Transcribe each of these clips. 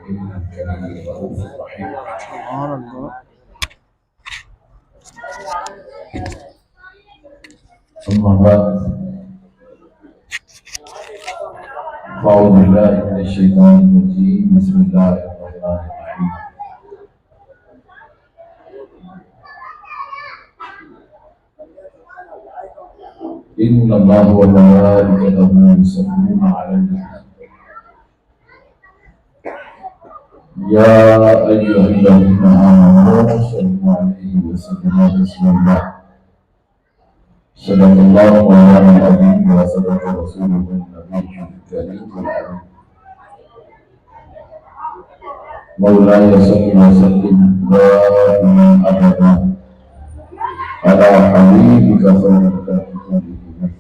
الكريم الرؤوف الرحيم. سبحان اللہ. أما بعد فأعوذ بالله من الشيطان الرجيم. بسم الله الرحمن الرحيم. إن الله وملائكته يصلون على النبي يا أيها الذين آمنوا صلوا عليه وسلموا تسليما. صدق الله مولانا العظيم وصدق رسوله النبي الكريم العظيم. مولاي صل وسلم دائما أبدا على حبيبك خير الخلق كلهم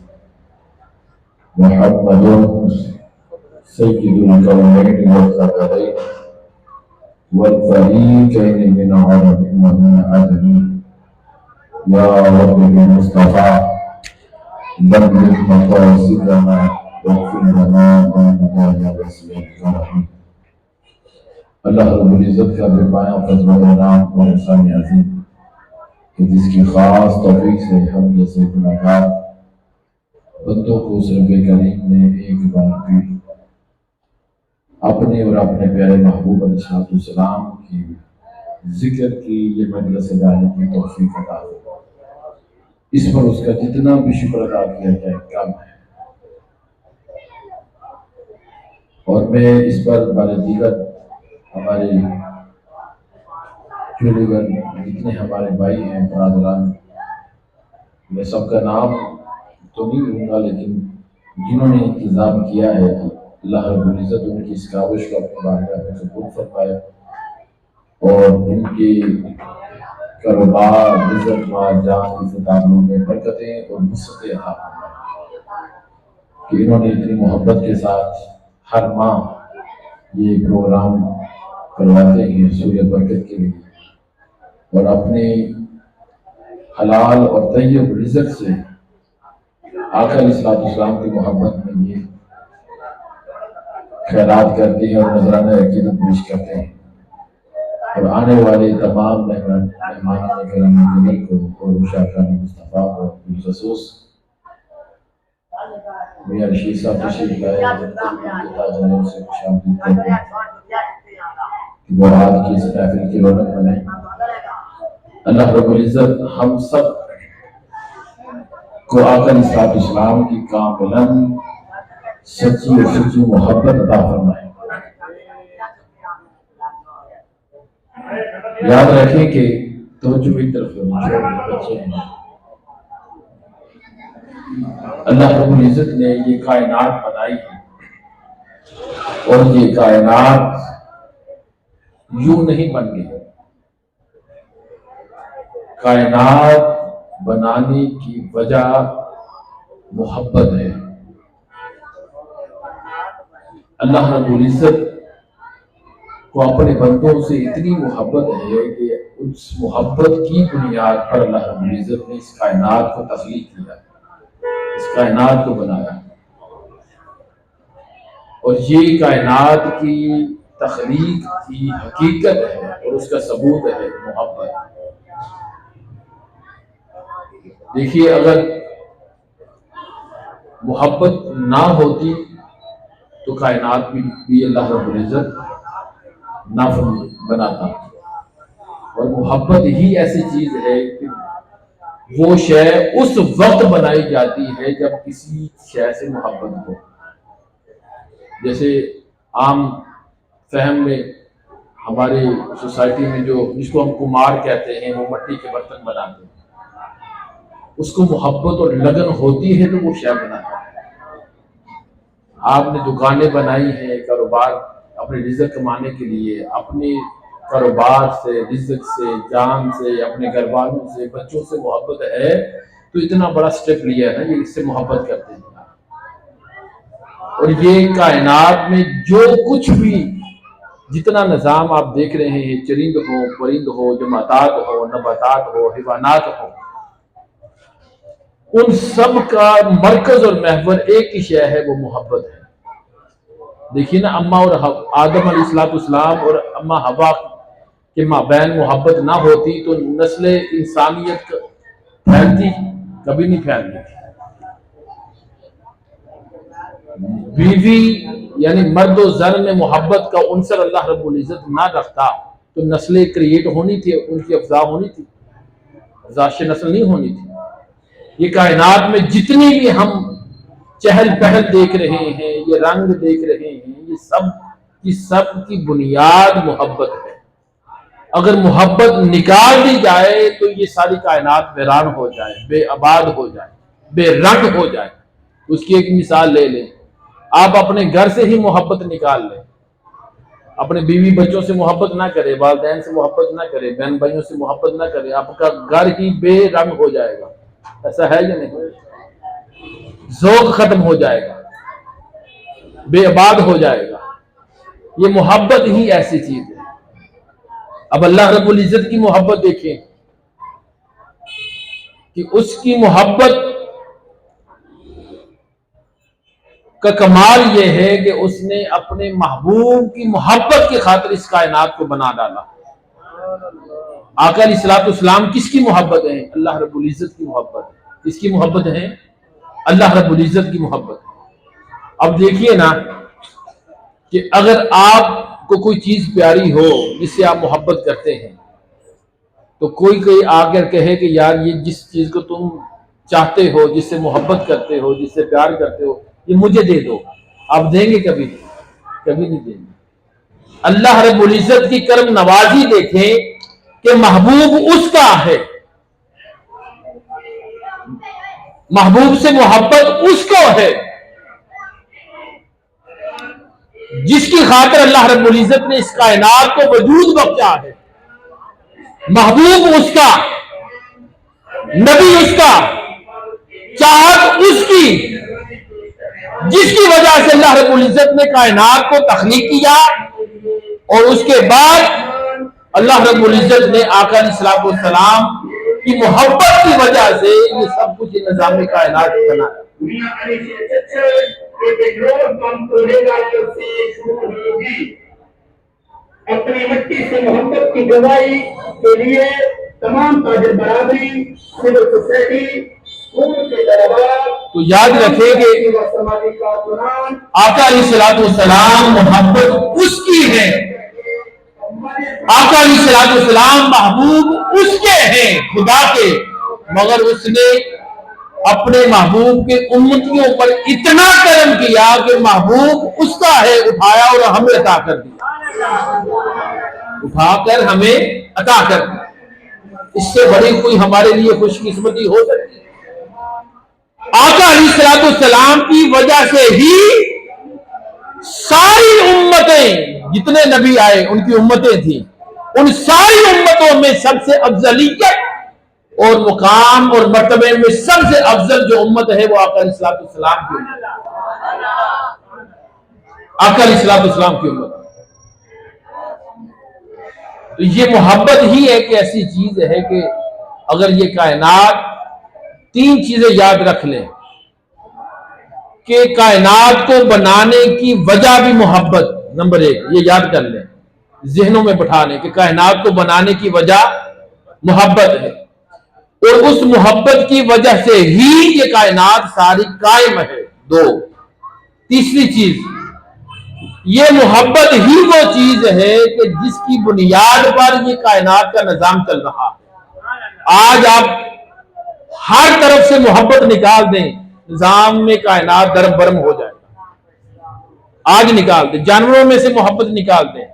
محمد سيد الكونين والثقلين والفريقين من عرب ومن عجم. يا رب بالمصطفى بلغ مقاصدنا واغفر لنا ما مضى يا وسيع الكرم. اللہ رب العزت کا بے پایہ فضل و انعام اور احسان عظیم کہ جس کی خاص توفیق سے ہم جیسے گناہگار بندوں کو اس رب کریم نے ایک بار بھی اپنے اور اپنے پیارے محبوب علیہ السلام کی ذکر کی یہ مجلس لانے کی توفیق عطا فرمائے. اس پر اس کا جتنا بھی شکر ادا کیا جائے کم ہے. اور میں اس پر ہمارے دیگر ہمارے جتنے ہمارے بھائی ہیں برادران، میں سب کا نام تو نہیں لوں گا، لیکن جنہوں نے انتظام کیا ہے اللہ رب العزت ان کی اس کاوش کو اپنے بارگاہ میں قبول فرمائے اور ان کی کاروبار، رزق و جان، عزت آبرو میں برکتیں اور وسعتیں عطا فرمائے کہ انہوں نے اتنی محبت کے ساتھ ہر ماہ یہ پروگرام کرواتے ہیں سورہ برکت کے لیے، اور اپنے حلال اور طیب رزق سے آقا علیہ السلام کی محبت میں یہ خیرات کرتے ہیں اور نذرانہ عقیدت پیش کرتے ہیں. اور آنے والے تمام مہمانان کرام قدر کو اور مشاکران مصطفیٰ کو بالخصوص میاں رشید صاحب تشریف لائے تاجروں سے خوش آمدید کرتے ہیں کہ وہ آج کی اس محفل کی رونق بنائیں. اللہ رب العزت ہم سب کو آقا علیہ السلام کی کاملاً سچی اور سچی محبت عطا فرمائے. یاد رکھیں کہ توجہ کی طرف بچے ہیں. اللہ رب العزت نے یہ کائنات بنائی ہے اور یہ کائنات یوں نہیں بن گئی. کائنات بنانے کی وجہ محبت ہے. اللہ رب العزت کو اپنے بندوں سے اتنی محبت ہے کہ اس محبت کی بنیاد پر اللہ رب العزت نے اس کائنات کو تخلیق کیا، اس کائنات کو بنایا. اور یہ کائنات کی تخلیق کی حقیقت ہے اور اس کا ثبوت ہے محبت. دیکھیے اگر محبت نہ ہوتی تو کائنات بھی اللہ رب العزت نافرمان بناتا. اور محبت ہی ایسی چیز ہے کہ وہ شے اس وقت بنائی جاتی ہے جب کسی شے سے محبت ہو. جیسے عام فہم میں ہمارے سوسائٹی میں جس کو ہم کمار کہتے ہیں، وہ مٹی کے برتن بناتے ہیں. اس کو محبت اور لگن ہوتی ہے تو وہ شے بناتا ہے. آپ نے دکانیں بنائی ہیں کاروبار اپنے رزق کمانے کے لیے، اپنے کاروبار سے، رزق سے، جان سے، اپنے گھر والوں سے، بچوں سے محبت ہے تو اتنا بڑا سٹیپ لیا ہے نا، یہ اس سے محبت کرتے ہیں. اور یہ کائنات میں جو کچھ بھی جتنا نظام آپ دیکھ رہے ہیں، چرند ہو، پرند ہو، جمادات ہو، نباتات ہو، حیوانات ہو، ان سب کا مرکز اور محور ایک ہی شے ہے، وہ محبت ہے. دیکھیے نا، اماں اور آدم علیہ السلام اور اماں حوا کے مابین محبت نہ ہوتی تو نسل انسانیت پھیلتی؟ کبھی نہیں پھیلتی. بیوی یعنی مرد و زن میں محبت کا عنصر اللہ رب العزت نہ رکھتا تو نسلیں کریٹ ہونی تھی، ان کی افزا ہونی تھی، افزائش نسل نہیں ہونی تھی. یہ کائنات میں جتنی بھی ہم چہل پہل دیکھ رہے ہیں، یہ رنگ دیکھ رہے ہیں، یہ سب کی بنیاد محبت ہے. اگر محبت نکال دی جائے تو یہ ساری کائنات ویران ہو جائے، بے آباد ہو جائے، بے رنگ ہو جائے. اس کی ایک مثال لے لیں، آپ اپنے گھر سے ہی محبت نکال لیں، اپنے بیوی بچوں سے محبت نہ کرے، والدین سے محبت نہ کرے، بہن بھائیوں سے محبت نہ کرے، آپ کا گھر ہی بے رنگ ہو جائے گا. ایسا ہے یا نہیں؟ ذوق ختم ہو جائے گا، بے آباد ہو جائے گا. یہ محبت ہی ایسی چیز ہے. اب اللہ رب العزت کی محبت دیکھیں کہ اس کی محبت کا کمال یہ ہے کہ اس نے اپنے محبوب کی محبت کی خاطر اس کائنات کو بنا ڈالا. آقا علیہ الصلوۃ والسلام کس کی محبت ہے؟ اللہ رب العزت کی محبت. کس کی محبت ہے؟ اللہ رب العزت کی محبت. اب دیکھیے نا کہ اگر آپ کو کوئی چیز پیاری ہو جس سے آپ محبت کرتے ہیں تو کوئی آ کر کہے کہ یار یہ جس چیز کو تم چاہتے ہو، جس سے محبت کرتے ہو، جس سے پیار کرتے ہو، یہ مجھے دے دو، آپ دیں گے؟ کبھی نہیں دیں گے. اللہ رب العزت کی کرم نوازی دیکھیں کہ محبوب اس کا ہے، محبوب سے محبت اس کو ہے جس کی خاطر اللہ رب العزت نے اس کائنات کو وجود بخشا ہے. محبوب اس کا، نبی اس کا، چاہت اس کی، جس کی وجہ سے اللہ رب العزت نے کائنات کو تخلیق کیا اور اس کے بعد اللہ رب العزت نے آقا علیہ الصلوۃ والسلام کی محبت کی وجہ سے یہ سب کچھ نظام کائنات بنا. اپنی مٹی سے محبت کی گواہی کے لیے تمام تاجر برادری، سول سوسائٹی، تو یاد رکھے کہ آقا علیہ الصلوۃ والسلام محبت اس کی ہے، آقا علیہ الصلوۃ والسلام محبوب اس کے ہیں، خدا کے. مگر اس نے اپنے محبوب کے امتیوں پر اتنا کرم کیا کہ محبوب اس کا ہے، اٹھایا اور ہمیں عطا کر دیا، اٹھا کر ہمیں عطا کر دیا. اس سے بڑی کوئی ہمارے لیے خوش قسمتی ہو سکتی ہے؟ آقا علیہ الصلوۃ والسلام کی وجہ سے ہی ساری امتیں، جتنے نبی آئے ان کی امتیں تھیں، ان ساری امتوں میں سب سے افضلیت اور مقام اور مرتبے میں سب سے افضل جو امت ہے وہ آقا علیہ الصلوۃ والسلام کی امت ہے. آقا علیہ الصلوۃ والسلام کی امت. تو یہ محبت ہی ایک ایسی چیز ہے کہ اگر یہ کائنات تین چیزیں یاد رکھ لیں کہ کائنات کو بنانے کی وجہ بھی محبت، نمبر ایک یہ یاد کر لیں، ذہنوں میں بٹھا لیں کہ کائنات کو بنانے کی وجہ محبت ہے اور اس محبت کی وجہ سے ہی یہ کائنات ساری قائم ہے. دو، تیسری چیز، یہ محبت ہی وہ چیز ہے کہ جس کی بنیاد پر یہ کائنات کا نظام چل رہا ہے. آج آپ ہر طرف سے محبت نکال دیں، نظام میں کائنات درم برم ہو جائے گا. آج نکال دیں، جانوروں میں سے محبت نکال دیں،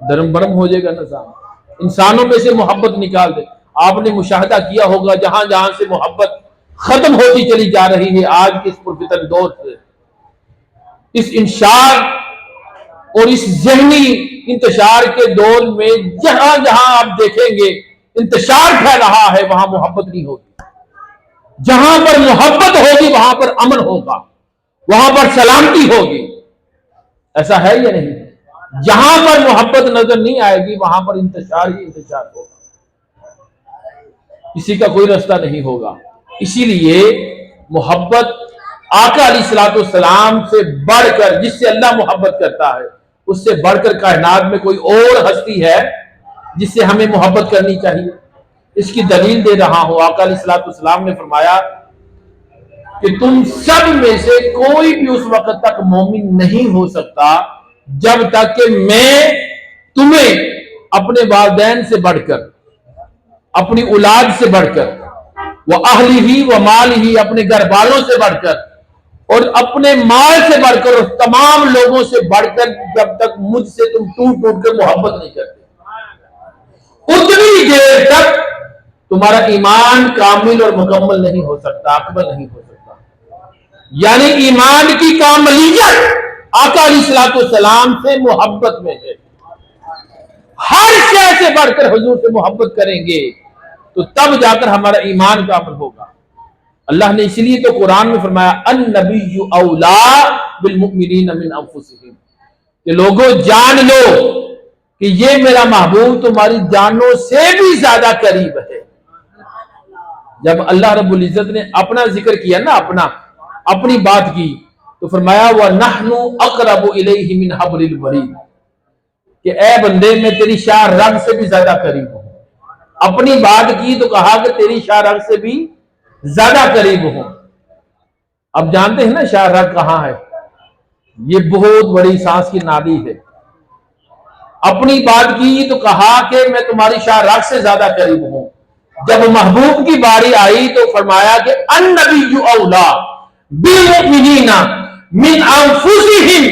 درم برم ہو جائے گا نظام. انسانوں میں سے محبت نکال دیں. آپ نے مشاہدہ کیا ہوگا جہاں جہاں سے محبت ختم ہوتی چلی جا رہی ہے آج کے اس پرفتن دور سے، اس انشار اور اس ذہنی انتشار کے دور میں جہاں جہاں آپ دیکھیں گے انتشار پھیل رہا ہے وہاں محبت نہیں ہوگی. جہاں پر محبت ہوگی وہاں پر امن ہوگا، وہاں پر سلامتی ہوگی. ایسا ہے یا نہیں؟ جہاں پر محبت نظر نہیں آئے گی وہاں پر انتشار ہی انتشار ہوگا، کسی کا کوئی راستہ نہیں ہوگا. اسی لیے محبت آقا علیہ الصلوۃ والسلام سے بڑھ کر، جس سے اللہ محبت کرتا ہے، اس سے بڑھ کر کائنات میں کوئی اور ہستی ہے جس سے ہمیں محبت کرنی چاہیے؟ اس کی دلیل دے رہا ہوں۔ آقا علیہ الصلوۃ والسلام نے فرمایا کہ تم سب میں سے کوئی بھی اس وقت تک مومن نہیں ہو سکتا جب تک کہ میں تمہیں اپنے والدین سے بڑھ کر، اپنی اولاد سے بڑھ کر، وہ اہلی ہی وہ مال ہی، اپنے گھر والوں سے بڑھ کر اور اپنے مال سے بڑھ کر اور تمام لوگوں سے بڑھ کر، جب تک مجھ سے تم ٹوٹ ٹوٹ کر محبت نہیں کرتے، اتنی دیر تک تمہارا ایمان کامل اور مکمل نہیں ہو سکتا، اکمل نہیں ہو سکتا۔ یعنی ایمان کی کاملیت آقا علیہ الصلوۃ والسلام سے محبت میں ہے۔ ہر شے سے بڑھ کر حضور سے محبت کریں گے تو تب جا کر ہمارا ایمان کامل ہوگا۔ اللہ نے اس لیے تو قرآن میں فرمایا النبی اولا بالمؤمنین من انفسہم، کہ لوگوں جان لو کہ یہ میرا محبوب تمہاری جانوں سے بھی زیادہ قریب ہے۔ جب اللہ رب العزت نے اپنا ذکر کیا نا، اپنی بات کی، تو فرمایا وَنَحْنُ أَقْرَبُ إِلَيْهِ مِنْ حَبْلِ الْوَرِيدِ، کہ اے بندے میں تیری شاہ رگ سے بھی زیادہ قریب ہوں۔ اپنی بات کی تو کہا کہ تیری شاہ رگ سے بھی زیادہ قریب ہوں۔ اب جانتے ہیں نا شاہ رگ کہاں ہے؟ یہ بہت بڑی سانس کی نالی ہے۔ اپنی بات کی تو کہا کہ میں تمہاری شاہ رگ سے زیادہ قریب ہوں۔ جب محبوب کی باری آئی تو فرمایا کہ النبی اولا بالمؤمنین من انفسہم،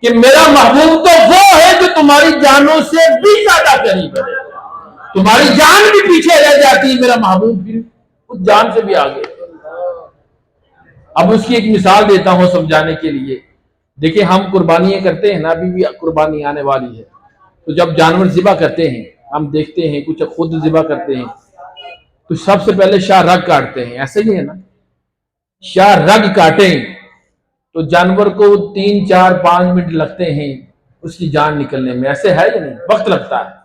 کہ میرا محبوب تو وہ ہے جو تمہاری جانوں سے بھی زیادہ قریب ہے۔ تمہاری جان بھی پیچھے رہ جاتی ہے، میرا محبوب بھی اس جان سے بھی آگے۔ اب اس کی ایک مثال دیتا ہوں سمجھانے کے لیے۔ دیکھیں ہم قربانیاں کرتے ہیں نا، ابھی بھی قربانی آنے والی ہے، تو جب جانور ذبح کرتے ہیں ہم دیکھتے ہیں، کچھ خود ذبح کرتے ہیں تو سب سے پہلے شاہ رگ کاٹتے ہیں، ایسے ہی ہے نا؟ شاہ رگ کاٹیں تو جانور کو 3 4 5 منٹ لگتے ہیں اس کی جان نکلنے میں، ایسے ہے یا نہیں؟ وقت لگتا ہے۔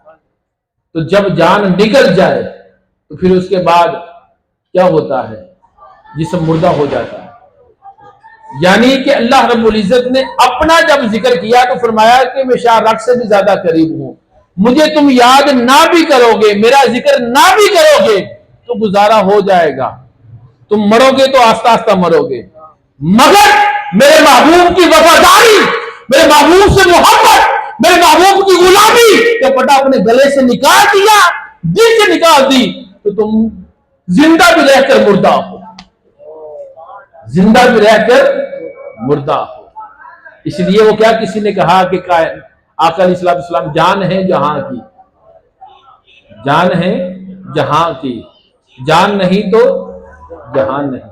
تو جب جان نکل جائے تو پھر اس کے بعد کیا ہوتا ہے؟ جسم مردہ ہو جاتا ہے۔ یعنی کہ اللہ رب العزت نے اپنا جب ذکر کیا تو فرمایا کہ میں شاہ رگ سے بھی زیادہ قریب ہوں، مجھے تم یاد نہ بھی کرو گے، میرا ذکر نہ بھی کرو گے تو گزارا ہو جائے گا، تم مرو گے تو آہستہ آہستہ مرو گے، مگر میرے محبوب کی وفاداری، میرے محبوب سے محبت، میرے محبوب کی غلامی کا پٹا اپنے گلے سے نکال دیا، دل سے نکال دی، تو تم زندہ بھی رہ کر مردہ ہو، زندہ بھی رہ کر مردہ ہو۔ اس لیے وہ کیا کسی نے کہا کہ آقا علیہ السلام جان ہے جہاں کی، جان ہے جہاں کی، جان نہیں تو جہان نہیں۔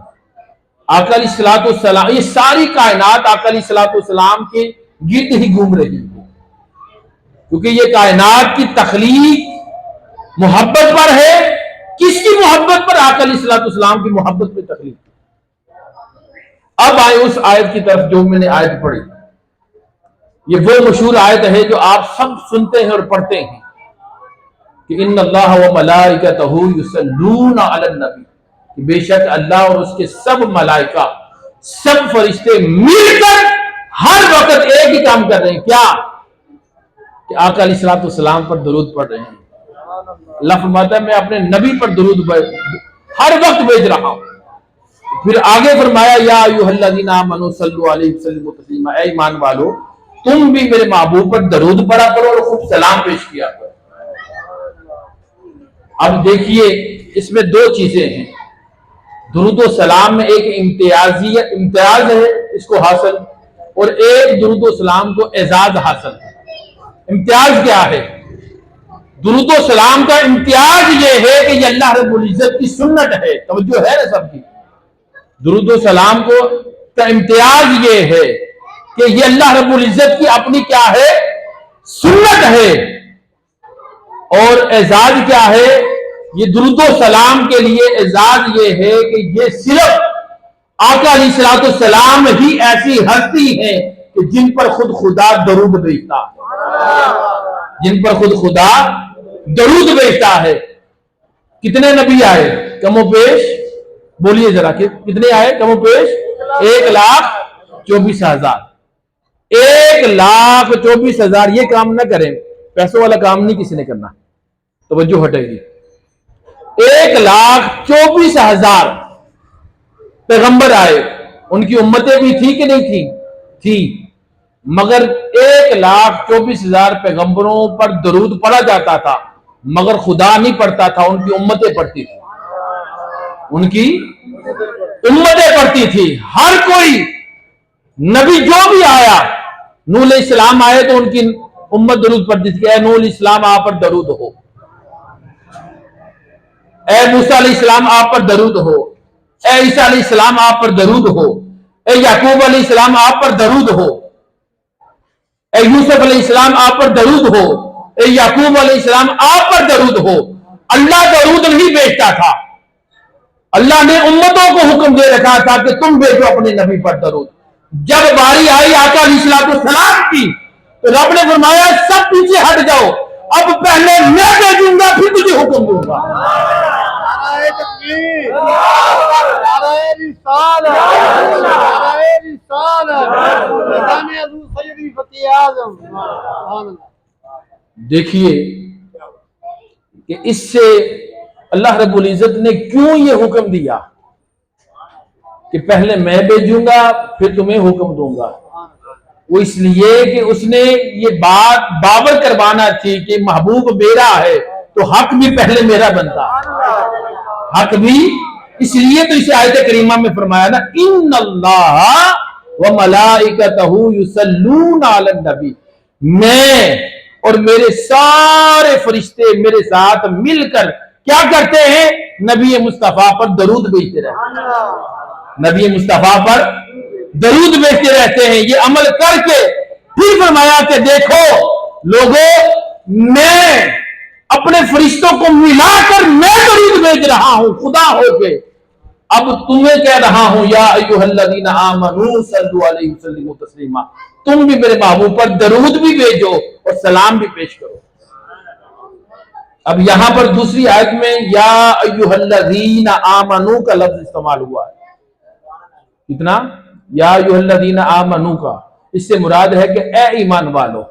آقا علیہ السلام، یہ ساری کائنات آقا علیہ السلام کے گرد ہی گھوم رہی ہے، کیونکہ یہ کائنات کی تخلیق محبت پر ہے۔ کس کی محبت پر؟ آقا علیہ السلام کی محبت پہ تخلیق۔ اب آئے اس آیت کی طرف جو میں نے آیت پڑھی، یہ وہ مشہور آیت ہے جو آپ سب سنتے ہیں اور پڑھتے ہیں کہ ان اللہ و ملائکتہ یصلون علی النبی، کہ بے شک اللہ اور اس کے سب ملائکہ، سب فرشتے مل کر ہر وقت ایک ہی کام کر رہے ہیں، کیا؟ کہ آقا علیہ السلام پر درود پڑھ رہے ہیں۔ اللہ فرماتا ہے میں اپنے نبی پر درود ہر وقت بھیج رہا ہوں۔ پھر آگے فرمایا یا ایھا الذین آمنوا صلوا علیہ وسلموا تسلیما، اے ایمان والو تم بھی میرے محبوب پر درود پڑھا کرو اور خوب سلام پیش کیا کرو۔ اب دیکھیے اس میں دو چیزیں ہیں، درود و سلام میں ایک امتیاز ہے اس کو حاصل، اور ایک درود و سلام کو اعزاز حاصل ہے۔ امتیاز کیا ہے؟ درود و سلام کا امتیاز یہ ہے کہ یہ اللہ رب العزت کی سنت ہے، توجہ ہے نا سب کی؟ درود و سلام کو کا امتیاز یہ ہے کہ یہ اللہ رب العزت کی اپنی کیا ہے؟ سنت ہے۔ اور اعزاز کیا ہے؟ یہ درود و سلام کے لیے اعزاز یہ ہے کہ یہ صرف آقا علیہ السلام ہی ایسی ہستی ہے کہ جن پر خود خدا درود بھیجتا ہے، جن پر خود خدا درود بھیجتا ہے۔ کتنے نبی آئے کم و بیش؟ بولیے ذرا، کتنے آئے کم و بیش؟ 1,24,000 1,24,000 یہ کام نہ کریں، پیسوں والا کام نہیں کسی نے کرنا، توجہ ہٹے گی۔ 1,24,000 پیغمبر آئے، ان کی امتیں بھی تھی کہ نہیں تھی، مگر 1,24,000 پیغمبروں پر درود پڑھا جاتا تھا، مگر خدا نہیں پڑھتا تھا، ان کی امتیں پڑھتی تھی، ان کی امتیں پڑھتی تھی۔ ہر کوئی نبی جو بھی آیا، نوح علیہ السلام آئے تو ان کی امت درود پڑھتی تھی، اے نوح علیہ السلام آپ پر درود ہو، اے موسیٰ علیہ السلام آپ پر درود ہو، اے عیسیٰ علیہ السلام آپ پر درود ہو، اے یعقوب علیہ السلام آپ پر درود ہو، اے یوسف علیہ السلام آپ پر درود ہو، اے یعقوب علیہ السلام آپ پر درود ہو۔ اللہ درود نہیں بھیجتا تھا، اللہ نے امتوں کو حکم دے رکھا تھا کہ تم بھیجو اپنے نبی پر درود۔ جب باری آئی آقا علیہ السلام کی تو رب نے فرمایا سب پیچھے ہٹ جاؤ، اب پہلے میں بھیجوں گا پھر تجھے حکم دوں گا۔ دیکھیے کہ اس سے اللہ رب العزت نے کیوں یہ حکم دیا کہ پہلے میں بھیجوں گا پھر تمہیں حکم دوں گا۔ وہ اس لیے کہ اس نے یہ بات باور کروانا تھی کہ محبوب میرا ہے تو حق بھی پہلے میرا بنتا، حق بھی۔ اس لیے تو اسے آیت کریمہ میں فرمایا نا ان اللہ وملائکتہ یصلون علی النبی، میں اور میرے سارے فرشتے میرے ساتھ مل کر کیا کرتے ہیں؟ نبی مصطفیٰ پر درود بھیجتے رہتے ہیں، نبی مصطفیٰ پر درود بھیجتے رہتے ہیں۔ یہ عمل کر کے پھر فرمایا کہ دیکھو لوگوں، میں اپنے فرشتوں کو ملا کر میں درود بھیج رہا ہوں خدا ہو کے، اب تمہیں کہہ رہا ہوں یا ایھا الذین آمنوا صلوا علیہ وسلموا تسلیما، تم بھی میرے محبوب پر درود بھی بھیجو اور سلام بھی پیش کرو۔ اب یہاں پر دوسری آیت میں یا ایھا الذین آمنوا کا لفظ استعمال ہوا ہے، کتنا؟ یا ایھا الذین آمنوا کا، اس سے مراد ہے کہ اے ایمان والو۔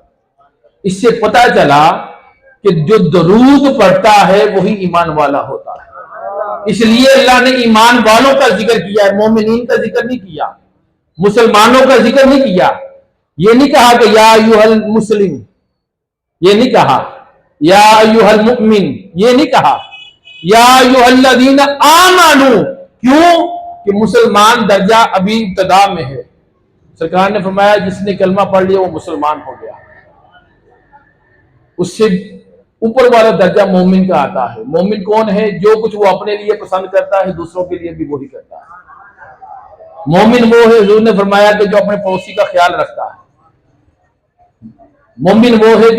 اس سے پتہ چلا کہ جو درود پڑھتا ہے وہی ایمان والا ہوتا ہے، اس لیے اللہ نے ایمان والوں کا ذکر کیا ہے، مومنین کا ذکر نہیں کیا، مسلمانوں کا ذکر نہیں کیا۔ یہ نہیں کہا کہ یا ایھا المسلم، یہ نہیں کہا یا ایھا المؤمن، یہ نہیں کہا یا ایھا الذین آمنوا۔ کیوں کہ مسلمان درجہ ابھی ابتدا میں ہے، سرکار نے فرمایا جس نے کلمہ پڑھ لیا وہ مسلمان ہو گیا، اس سے اوپر والا درجہ مومن کا آتا ہے۔ مومن کون ہے؟ جو کچھ وہ اپنے لیے پسند کرتا ہے دوسروں کے لیے بھی وہی کرتا ہے۔ مومن وہ ہے، حضور نے فرمایا کہ جو اپنے پڑوسی کا خیال رکھتا ہے۔ مومن وہ ہے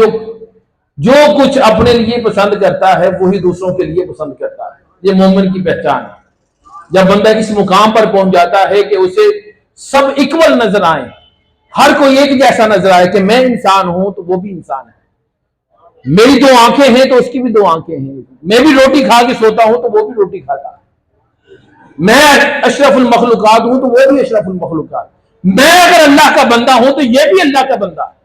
جو کچھ اپنے لیے پسند کرتا ہے وہی دوسروں کے لیے پسند کرتا ہے، یہ مومن کی پہچان ہے۔ جب بندہ اس مقام پر پہنچ جاتا ہے کہ اسے سب اکول نظر آئیں، ہر کوئی ایک جیسا نظر آئے کہ میں انسان ہوں تو وہ بھی انسان ہے، میری دو آنکھیں ہیں تو اس کی بھی دو آنکھیں ہیں، میں بھی روٹی کھا کے سوتا ہوں تو وہ بھی روٹی کھاتا ہے، میں اشرف المخلوقات ہوں تو وہ بھی اشرف المخلوقات، میں اگر اللہ کا بندہ ہوں تو یہ بھی اللہ کا بندہ ہے۔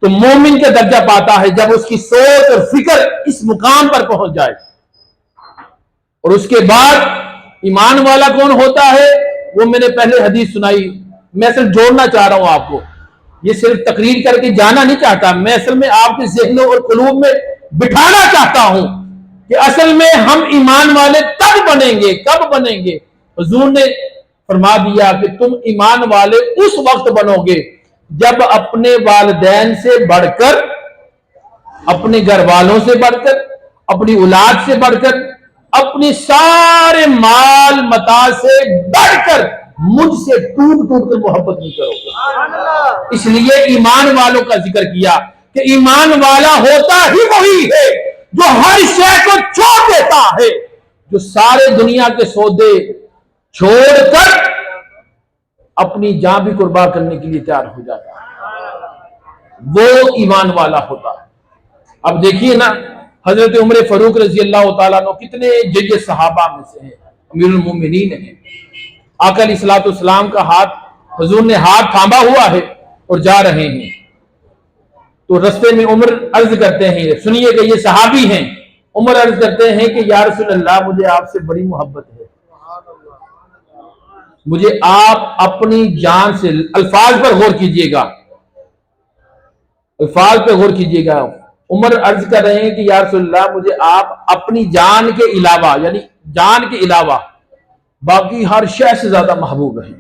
تو مومن کا درجہ پاتا ہے جب اس کی سوچ اور فکر اس مقام پر پہنچ جائے۔ اور اس کے بعد ایمان والا کون ہوتا ہے؟ وہ میں نے پہلے حدیث سنائی، میں صرف جوڑنا چاہ رہا ہوں آپ کو، یہ صرف تقریر کر کے جانا نہیں چاہتا، میں اصل میں آپ کے ذہنوں اور قلوب میں بٹھانا چاہتا ہوں کہ اصل میں ہم ایمان والے تب بنیں گے، کب بنیں گے؟ حضور نے فرما دیا کہ تم ایمان والے اس وقت بنو گے جب اپنے والدین سے بڑھ کر، اپنے گھر والوں سے بڑھ کر، اپنی اولاد سے بڑھ کر، اپنی سارے مال متاع سے بڑھ کر مجھ سے ٹوٹ ٹوٹ کر محبت نہیں کرو گے۔ اس لیے ایمان والوں کا ذکر کیا کہ ایمان والا ہوتا ہی وہی ہے جو ہر شے کو چھوڑ دیتا ہے، جو سارے دنیا کے سودے چھوڑ کر اپنی جان بھی قربان کرنے کے لیے تیار ہو جاتا ہے، وہ ایمان والا ہوتا ہے۔ اب دیکھیے نا، حضرت عمر فاروق رضی اللہ تعالیٰ عنہ کتنے جج صحابہ میں سے ہیں، امیر المومنین ہیں، آقا علیہ الصلوۃ والسلام کا ہاتھ، حضور نے ہاتھ تھاما ہوا ہے اور جا رہے ہیں، تو رستے میں عمر عرض کرتے ہیں، سنیے کہ یہ صحابی ہیں، عمر عرض کرتے ہیں کہ یا رسول اللہ مجھے آپ سے بڑی محبت ہے، مجھے آپ اپنی جان سے، الفاظ پر غور کیجئے گا، الفاظ پہ غور کیجئے گا، عمر عرض کر رہے ہیں کہ یا رسول اللہ مجھے آپ اپنی جان کے علاوہ، یعنی جان کے علاوہ باقی ہر شے سے زیادہ محبوب ہیں۔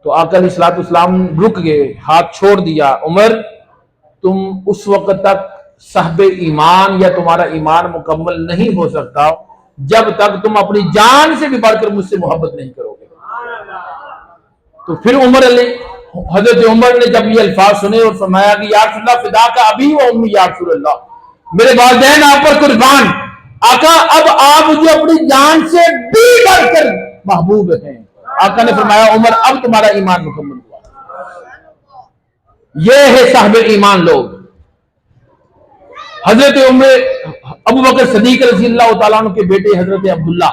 تو آقا علیہ الصلوۃ والسلام رک گئے، ہاتھ چھوڑ دیا، عمر تم اس وقت تک صاحب ایمان یا تمہارا ایمان مکمل نہیں ہو سکتا جب تک تم اپنی جان سے بھی بڑھ کر مجھ سے محبت نہیں کرو گے۔ تو پھر حضرت عمر نے جب یہ الفاظ سنے اور فرمایا کہ یا رسول اللہ فداک ابی و امی، یا رسول اللہ میرے والدین آپ پر قربان، آقا اب آپ مجھے اپنی جان سے بھی بڑھ کر محبوب ہیں۔ آقا نے فرمایا عمر اب تمہارا ایمان مکمل ہوا۔ یہ ہے صاحب ایمان لوگ۔ حضرت ابو بکر صدیق رضی اللہ تعالیٰ عنہ کے بیٹے حضرت عبداللہ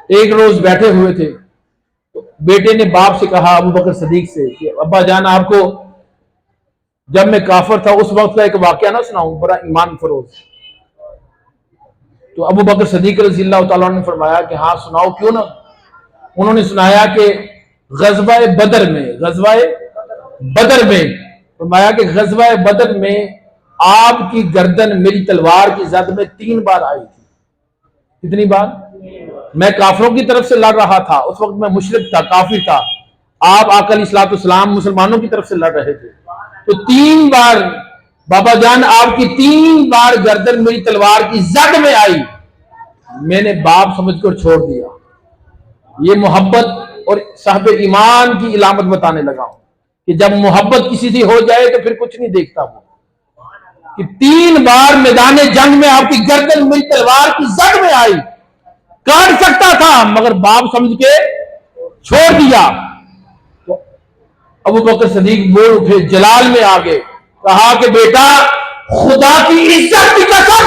ایک روز بیٹھے ہوئے تھے، بیٹے نے باپ سے کہا، ابو بکر صدیق سے، کہ ابا جان آپ کو جب میں کافر تھا اس وقت کا ایک واقعہ نہ سناؤں، بڑا ایمان فروز۔ تو ابو بکر صدیق رضی اللہ تعالیٰ نے فرمایا کہ ہاں سناؤ، کیوں نہ۔ انہوں نے سنایا کہ غزوہ بدر میں فرمایا کہ غزوہ بدر میں آپ کی گردن میری تلوار کی زد میں 3 بار آئی تھی۔ کتنی بار؟ میں کافروں کی طرف سے لڑ رہا تھا، اس وقت میں مشرک تھا، کافر تھا، آپ آقا علیہ الصلوۃ والسلام مسلمانوں کی طرف سے لڑ رہے تھے، تو 3 بار بابا جان آپ کی 3 بار گردن میری تلوار کی زد میں آئی، میں نے باپ سمجھ کر چھوڑ دیا۔ یہ محبت اور صاحب ایمان کی علامت بتانے لگا ہوں کہ جب محبت کسی سے ہو جائے تو پھر کچھ نہیں دیکھتا وہ، کہ 3 بار میدان جنگ میں آپ کی گردن میری تلوار کی زد میں آئی، کاٹ سکتا تھا مگر باپ سمجھ کے چھوڑ دیا۔ تو ابو بکر صدیق بول اٹھے، جلال میں آگے کہا کہ بیٹا خدا کی عزت کی قسم،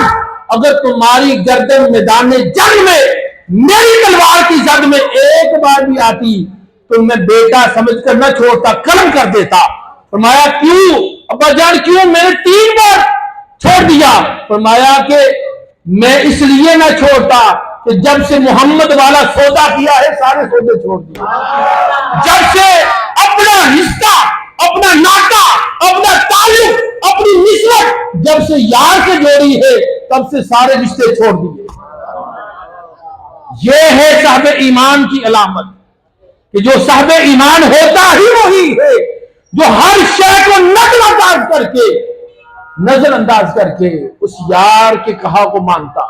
اگر تمہاری گردن میدان جنگ میں میری تلوار کی زد میں ایک بار بھی آتی تو میں بیٹا سمجھ کر نہ چھوڑتا، قلم کر دیتا۔ فرمایا کیوں ابا جان، کیوں؟ میں نے 3 بار چھوڑ دیا۔ فرمایا کہ میں اس لیے نہ چھوڑتا کہ جب سے محمد والا سودا کیا ہے سارے سودے چھوڑ دیے، جب سے اپنا رشتہ، اپنا ناطہ، اپنا تعلق، اپنی نسبت جب سے یار سے جوڑی ہے تب سے سارے رشتے چھوڑ دیے۔ یہ ہے صاحب ایمان کی علامت، کہ جو صاحب ایمان ہوتا ہی وہی ہے جو ہر شے کو نظر انداز کر کے اس یار کے کہا کو مانتا ہے۔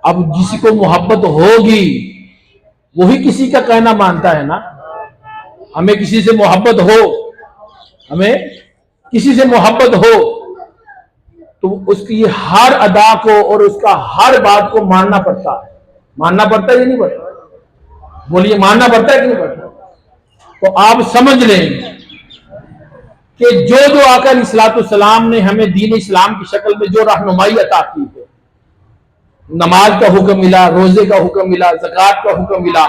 اب جس کو محبت ہوگی وہی کسی کا کہنا مانتا ہے نا۔ ہمیں کسی سے محبت ہو تو اس کی ہر ادا کو اور اس کا ہر بات کو ماننا پڑتا ہے۔ ماننا پڑتا ہے یا نہیں پڑتا؟ بولیے، ماننا پڑتا ہے کہ نہیں پڑتا؟ تو آپ سمجھ لیں کہ جو آقا علیہ الصلوۃ والسلام نے ہمیں دین اسلام کی شکل میں جو رہنمائی عطا کی ہے، نماز کا حکم ملا، روزے کا حکم ملا، زکوٰۃ کا حکم ملا،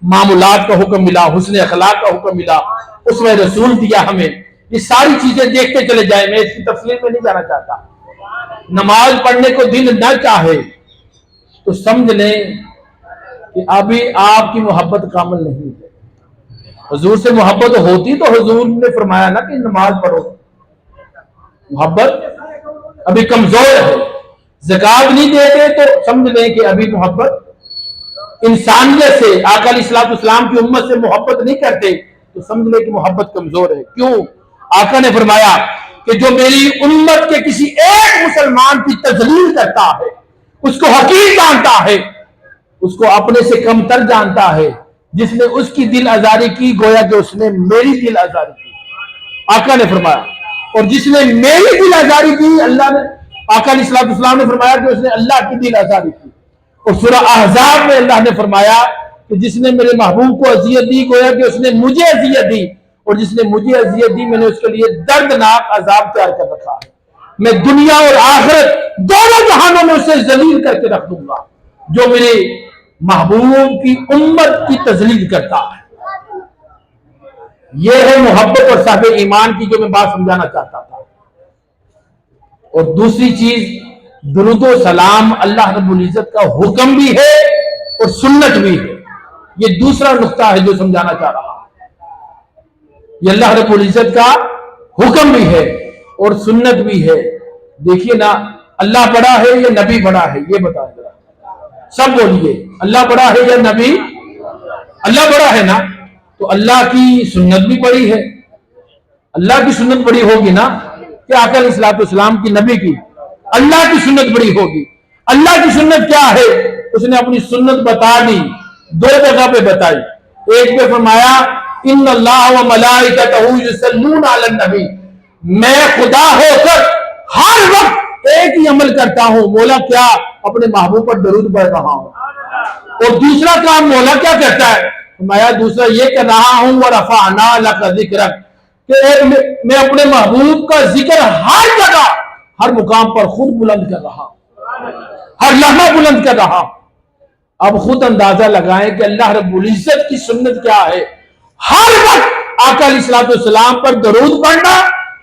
معاملات کا حکم ملا، حسن اخلاق کا حکم ملا، اس میں رسول دیا ہمیں، یہ ساری چیزیں دیکھتے چلے جائیں، میں اس کی تفصیل میں نہیں جانا چاہتا۔ نماز پڑھنے کو دل نہ چاہے تو سمجھ لیں کہ ابھی آپ کی محبت کامل نہیں ہے۔ حضور سے محبت ہوتی تو حضور نے فرمایا نا کہ نماز پڑھو، محبت ابھی کمزور ہے۔ زکوٰۃ نہیں دیتے تو سمجھ لیں کہ ابھی محبت انسانیت سے، آقا علیہ الصلوۃ والسلام کی امت سے محبت نہیں کرتے تو سمجھ لیں کہ محبت کمزور ہے۔ کیوں؟ آقا نے فرمایا کہ جو میری امت کے کسی ایک مسلمان کی تذلیل کرتا ہے، اس کو حقیر جانتا ہے، اس کو اپنے سے کم تر جانتا ہے، جس نے اس کی دل آزاری کی گویا کہ اس نے میری دل آزاری کی، آقا نے فرمایا، اور جس نے میری دل آزاری کی، اللہ نے، آقا علیہ الصلوۃ والسلام نے فرمایا کہ اس نے اللہ کی دل آزاری کی۔ اور سورہ احزاب میں اللہ نے فرمایا کہ جس نے میرے محبوب کو اذیت دی گویا کہ اس نے مجھے اذیت دی، اور جس نے مجھے اذیت دی میں نے اس کے لیے دردناک عذاب تیار کر رکھا ہے، میں دنیا اور آخرت دونوں جہانوں میں اسے ذلیل کر کے رکھ دوں گا۔ جو میرے محبوب کی امت کی تذلیل کرتا ہے۔ یہ ہے محبت اور صاحب ایمان کی جو میں بات سمجھانا چاہتا تھا۔ اور دوسری چیز، درود و سلام اللہ رب العزت کا حکم بھی ہے اور سنت بھی ہے۔ یہ دوسرا نقطہ ہے جو سمجھانا چاہ رہا ہوں۔ یہ اللہ رب العزت کا حکم بھی ہے اور سنت بھی ہے۔ دیکھیے نا، اللہ بڑا ہے یا نبی بڑا ہے؟ یہ بتائیں ذرا، سب بولیے، اللہ بڑا ہے یا نبی؟ اللہ بڑا ہے نا، تو اللہ کی سنت بھی بڑی ہے۔ اللہ کی سنت بڑی ہوگی نا کہ آقا علیہ الصلوۃ والسلام کی، نبی کی؟ اللہ کی سنت بڑی ہوگی۔ اللہ کی سنت کیا ہے؟ اس نے اپنی سنت بتا دی، دو جگہ پہ بتائی۔ ایک پہ فرمایا ان اللہ و ملائکتہ یصلون علی النبی، میں خدا ہو کر ہر وقت ایک ہی عمل کرتا ہوں، مولا کیا؟ اپنے محبوب پر درود پڑھ رہا ہوں۔ اور دوسرا کام مولا کیا کرتا ہے؟ فرمایا دوسرا یہ کر رہا ہوں ورفعنا لک ذکرک، کہ میں اپنے محبوب کا ذکر ہر جگہ ہر مقام پر خود بلند کر رہا ہوں، ہر لمحہ بلند کر رہا ہوں۔ اب خود اندازہ لگائیں کہ اللہ رب العزت کی سنت کیا ہے؟ ہر وقت آقا علیہ الصلوۃ والسلام پر درود پڑھنا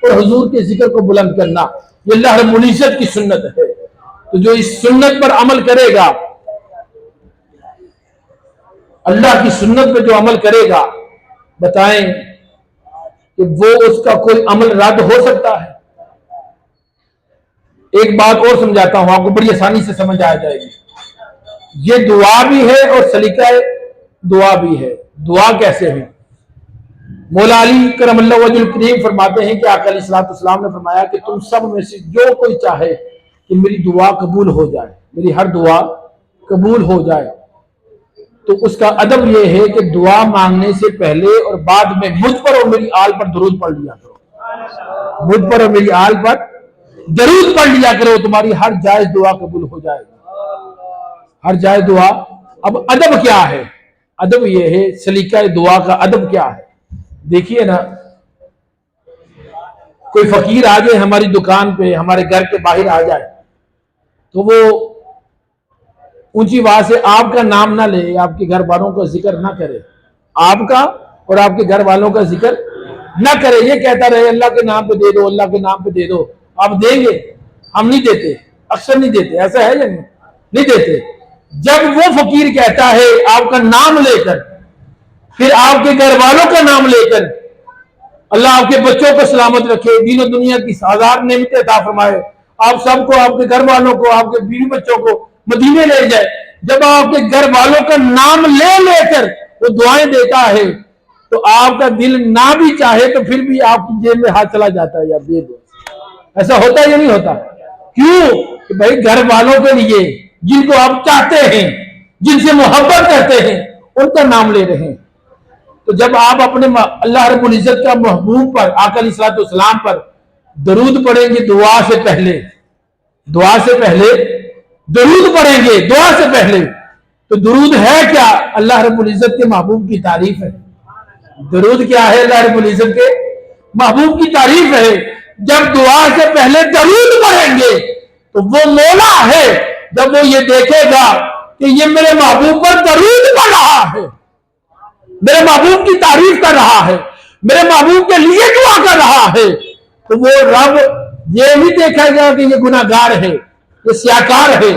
اور حضور کے ذکر کو بلند کرنا، یہ اللہ رب العزت کی سنت ہے۔ تو جو اس سنت پر عمل کرے گا، اللہ کی سنت پہ جو عمل کرے گا، بتائیں کہ وہ اس کا کوئی عمل رد ہو سکتا ہے؟ ایک بات اور سمجھاتا ہوں، آپ کو بڑی آسانی سے سمجھ آ جائے گی۔ یہ دعا بھی ہے اور سلیقہ دعا بھی ہے۔ دعا کیسے ہے؟ مولا علی کرم اللہ وجہ الکریم فرماتے ہیں کہ آقا علیہ الصلوۃ والسلام نے فرمایا کہ تم سب میں سے جو کوئی چاہے کہ میری دعا قبول ہو جائے، میری ہر دعا قبول ہو جائے، تو اس کا ادب یہ ہے کہ دعا مانگنے سے پہلے اور بعد میں مجھ پر اور میری آل پر درود پڑھ لیا کرو، مجھ پر اور میری آل پر درود پڑھ لیا کرو، تمہاری ہر جائز دعا قبول ہو جائے گی، ہر جائز دعا۔ اب ادب کیا ہے؟ ادب یہ ہے، سلیقہ دعا کا ادب کیا ہے؟ دیکھیے نا، کوئی فقیر آ جائے ہماری دکان پہ، ہمارے گھر کے باہر آ جائے، تو وہ اونچی آواز سے آپ کا نام نہ لے، آپ کے گھر والوں کا ذکر نہ کرے، آپ کا اور آپ کے گھر والوں کا ذکر نہ کرے، یہ کہتا رہے اللہ کے نام پہ دے دو، اللہ کے نام پہ دے دو۔ آپ دیں گے؟ ہم نہیں دیتے، اکثر نہیں دیتے، ایسا ہے یا نہیں دیتے۔ جب وہ فقیر کہتا ہے آپ کا نام لے کر، پھر آپ کے گھر والوں کا نام لے کر، اللہ آپ کے بچوں کو سلامت رکھے، دین و دنیا کی ہزار نعمتیں عطا فرمائے، آپ سب کو، آپ کے گھر والوں کو، آپ کے بیوی بچوں کو مدینے لے جائے، جب آپ کے گھر والوں کا نام لے لے کر وہ دعائیں دیتا ہے، تو آپ کا دل نہ بھی چاہے تو پھر بھی آپ کی جیب میں ہاتھ چلا جاتا ہے، یار دے دو۔ ایسا ہوتا ہے یا نہیں ہوتا؟ کیوں؟ کہ بھائی گھر والوں کے لیے، جن کو آپ چاہتے ہیں، جن سے محبت کرتے ہیں، ان کا نام لے رہے ہیں۔ تو جب آپ اپنے اللہ رب العزت کا محبوب پر، آقا علیہ الصلوۃ والسلام پر درود پڑھیں گے دعا سے پہلے، دعا سے پہلے درود پڑھیں گے، دعا سے پہلے، تو درود ہے کیا؟ اللہ رب العزت کے محبوب کی تعریف ہے۔ درود کیا ہے؟ اللہ رب العزت کے محبوب کی تعریف ہے۔ جب دعا سے پہلے درود پڑھیں گے تو وہ مولا ہے، جب وہ یہ دیکھے گا کہ یہ میرے محبوب پر درود پڑھ رہا ہے، میرے محبوب کی تعریف کر رہا ہے، میرے محبوب کے لیے دعا کر رہا ہے، تو وہ رب یہ بھی دیکھا گا کہ یہ گناہگار ہے، یہ سیاکار ہے،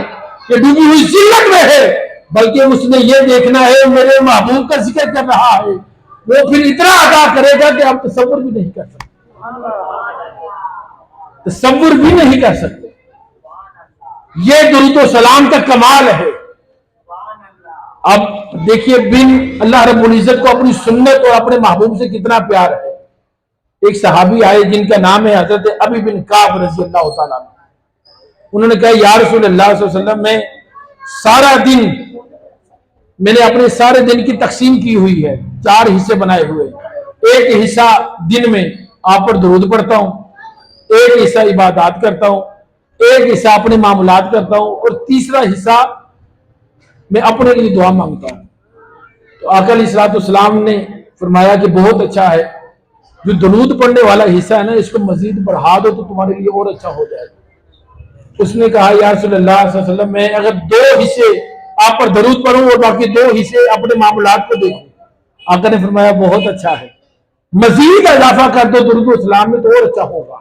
یہ ڈوبی ہوئی ذلت میں ہے، بلکہ اس نے یہ دیکھنا ہے میرے محبوب کا ذکر کر رہا ہے، وہ پھر اتنا ادا کرے گا کہ آپ تصور بھی نہیں کر سکتے، تصور بھی نہیں کر سکتے۔ یہ درود و سلام کا کمال ہے۔ اب دیکھیے بن اللہ رب العزت کو اپنی سنت اور اپنے محبوب سے کتنا پیار ہے۔ ایک صحابی آئے جن کا نام ہے حضرت ابی بن کعب رضی اللہ تعالیٰ عنہ۔ انہوں نے کہا یا رسول اللہ صلی اللہ علیہ وسلم، میں سارا دن، میں نے اپنے سارے دن کی تقسیم کی ہوئی ہے، 4 حصے بنائے ہوئے، ایک حصہ دن میں آپ پر درود پڑھتا ہوں، ایک حصہ عبادات کرتا ہوں، ایک حصہ اپنے معاملات کرتا ہوں، اور تیسرا حصہ میں اپنے لیے دعا مانگتا ہوں۔ تو آقا علیہ الصلوۃ والسلام نے فرمایا کہ بہت اچھا ہے، جو درود پڑھنے والا حصہ ہے نا، اس کو مزید بڑھا دو تو تمہارے لیے اور اچھا ہو جائے گا۔ اس نے کہا یا رسول اللہ صلی اللہ علیہ وسلم، میں اگر 2 حصے آپ پر درود پڑھوں اور باقی 2 حصے اپنے معاملات کو دیکھوں. آقا نے فرمایا بہت اچھا ہے، مزید اضافہ کر دو درود و سلام میں تو اور اچھا ہوگا.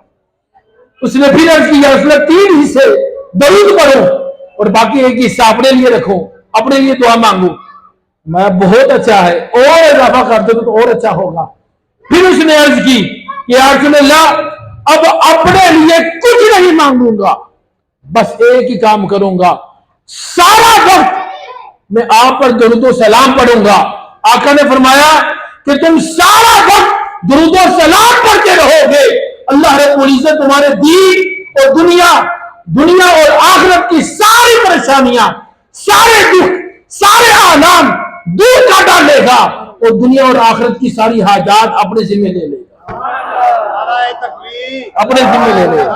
اس نے پھر عرض کیا اس نے 3 حصے درود پڑھو اور باقی 1 حصہ اپنے لیے رکھو، اپنے لیے دعا مانگو. میں بہت اچھا ہے، اور اضافہ کر دو تو اور اچھا ہوگا. پھر اس نے عرض کی کہ یا رسول اللہ اب اپنے لیے کچھ نہیں مانگوں گا، بس ایک ہی کام کروں گا، سارا وقت میں آپ پر درود و سلام پڑھوں گا. آقا نے فرمایا کہ تم سارا وقت درود و سلام پڑھتے رہو گے، اللہ رب العزت تمہارے دین اور دنیا اور آخرت کی ساری پریشانیاں، سارے دکھ، سارے آلام دور کر ڈالے گا اور دنیا اور آخرت کی ساری حاجات اپنے ذمہ لے لے گا، اپنے ذمہ لے لے گا.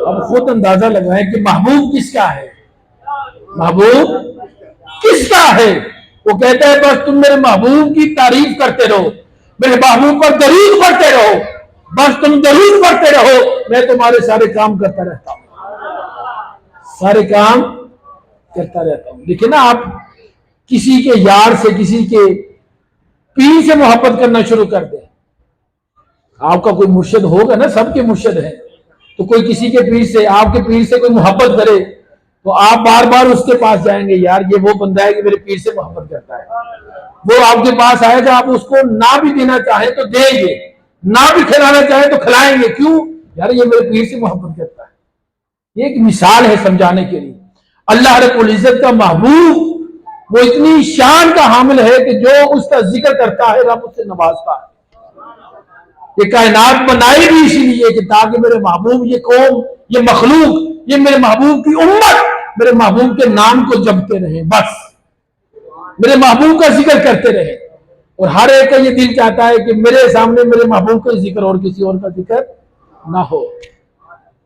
اب خود اندازہ لگائیں کہ محبوب کس کا ہے، محبوب کس کا ہے. وہ کہتا ہے بس تم میرے محبوب کی تعریف کرتے رہو، میرے محبوب پر درود پڑھتے رہو، بس تم درود پڑھتے رہو، میں تمہارے سارے کام کرتا رہتا ہوں، سارے کام کرتا رہتا ہوں. دیکھیں نا آپ کسی کے یار سے، کسی کے پیر سے محبت کرنا شروع کر دیں. آپ کا کوئی مرشد ہوگا نا، سب کے مرشد ہیں، تو کوئی کسی کے پیر سے، آپ کے پیر سے کوئی محبت کرے تو آپ بار بار اس کے پاس جائیں گے، یار یہ وہ بندہ ہے کہ میرے پیر سے محبت کرتا ہے. وہ آپ کے پاس آئے گا، آپ اس کو نہ بھی دینا چاہیں تو دیں گے، نہ بھی کھلانا چاہیں تو کھلائیں گے. کیوں؟ یار یہ میرے پیر سے محبت کرتا ہے. یہ ایک مثال ہے سمجھانے کے لیے. اللہ رب العزت کا محبوب وہ اتنی شان کا حامل ہے کہ جو اس کا ذکر کرتا ہے رب اس سے نوازتا ہے. یہ کائنات بنائی بھی اسی لیے کہ تاکہ میرے محبوب، یہ قوم، یہ مخلوق، یہ میرے محبوب کی امت میرے محبوب کے نام کو جپتے رہے، بس میرے محبوب کا ذکر کرتے رہے. اور ہر ایک کا یہ دل چاہتا ہے کہ میرے سامنے میرے محبوب کا ذکر اور کسی اور کا ذکر نہ ہو،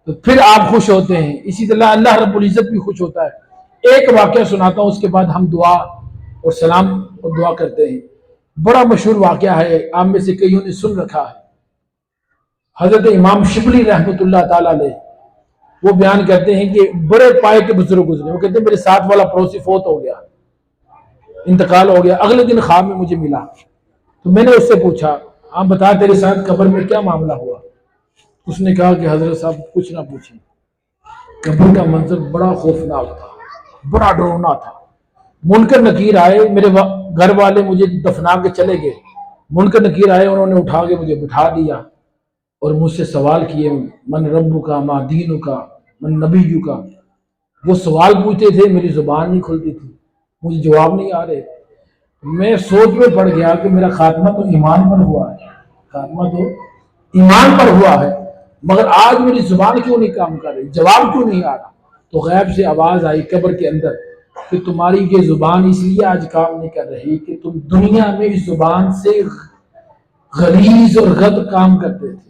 تو پھر آپ خوش ہوتے ہیں. اسی طرح اللہ رب العزت بھی خوش ہوتا ہے. ایک واقعہ سناتا ہوں، اس کے بعد ہم دعا اور سلام اور دعا کرتے ہیں. بڑا مشہور واقعہ ہے، آپ میں سے کئیوں نے سن رکھا ہے. حضرت امام شبلی رحمۃ اللہ تعالی علیہ وہ بیان کرتے ہیں کہ بڑے پائے کے بزرگ گزرے. وہ کہتے ہیں میرے ساتھ والا پڑوسی فوت ہو گیا، انتقال ہو گیا. اگلے دن خواب میں مجھے ملا تو میں نے اس سے پوچھا آپ بتا تیرے ساتھ قبر میں کیا معاملہ ہوا؟ اس نے کہا کہ حضرت صاحب کچھ نہ پوچھیں، قبر کا منظر بڑا خوفناک تھا، بڑا ڈراؤنا تھا. منکر نکیر آئے، میرے گھر والے مجھے دفنا کے چلے گئے. منکر نکیر آئے، انہوں نے اٹھا کے مجھے بٹھا دیا اور مجھ سے سوال کیے من ربک کا، ما دینک کا، من نبیک کا. وہ سوال پوچھتے تھے، میری زبان نہیں کھلتی تھی، مجھے جواب نہیں آ رہے. میں سوچ میں پڑ گیا کہ میرا خاتمہ تو ایمان پر ہوا ہے، خاتمہ تو ایمان پر ہوا ہے، مگر آج میری زبان کیوں نہیں کام کر رہی، جواب کیوں نہیں آ رہا؟ تو غیب سے آواز آئی قبر کے اندر کہ تمہاری یہ زبان اس لیے آج کام نہیں کر رہی کہ تم دنیا میں اس زبان سے غلیظ اور غلط کام کرتے تھے.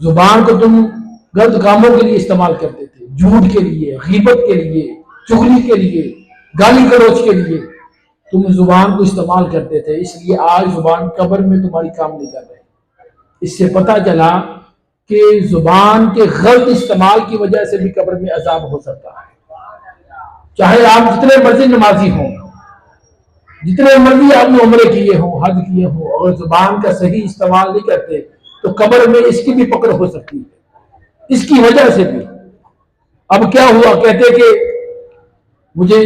زبان کو تم غلط کاموں کے لیے استعمال کرتے تھے، جھوٹ کے لیے، غیبت کے لیے، چغلی کے لیے، گالی گلوچ کے لیے تم زبان کو استعمال کرتے تھے. اس لیے آج زبان قبر میں تمہاری کام نہیں کر رہی. اس سے پتہ چلا کہ زبان کے غلط استعمال کی وجہ سے بھی قبر میں عذاب ہو سکتا ہے. چاہے آپ جتنے مرضی نمازی ہوں، جتنے مرضی آپ نے عمرے کیے ہوں، حج کیے ہوں، اگر زبان کا صحیح استعمال نہیں کرتے تو قبر میں اس کی بھی پکڑ ہو سکتی ہے، اس کی وجہ سے بھی. اب کیا ہوا؟ کہتے کہ مجھے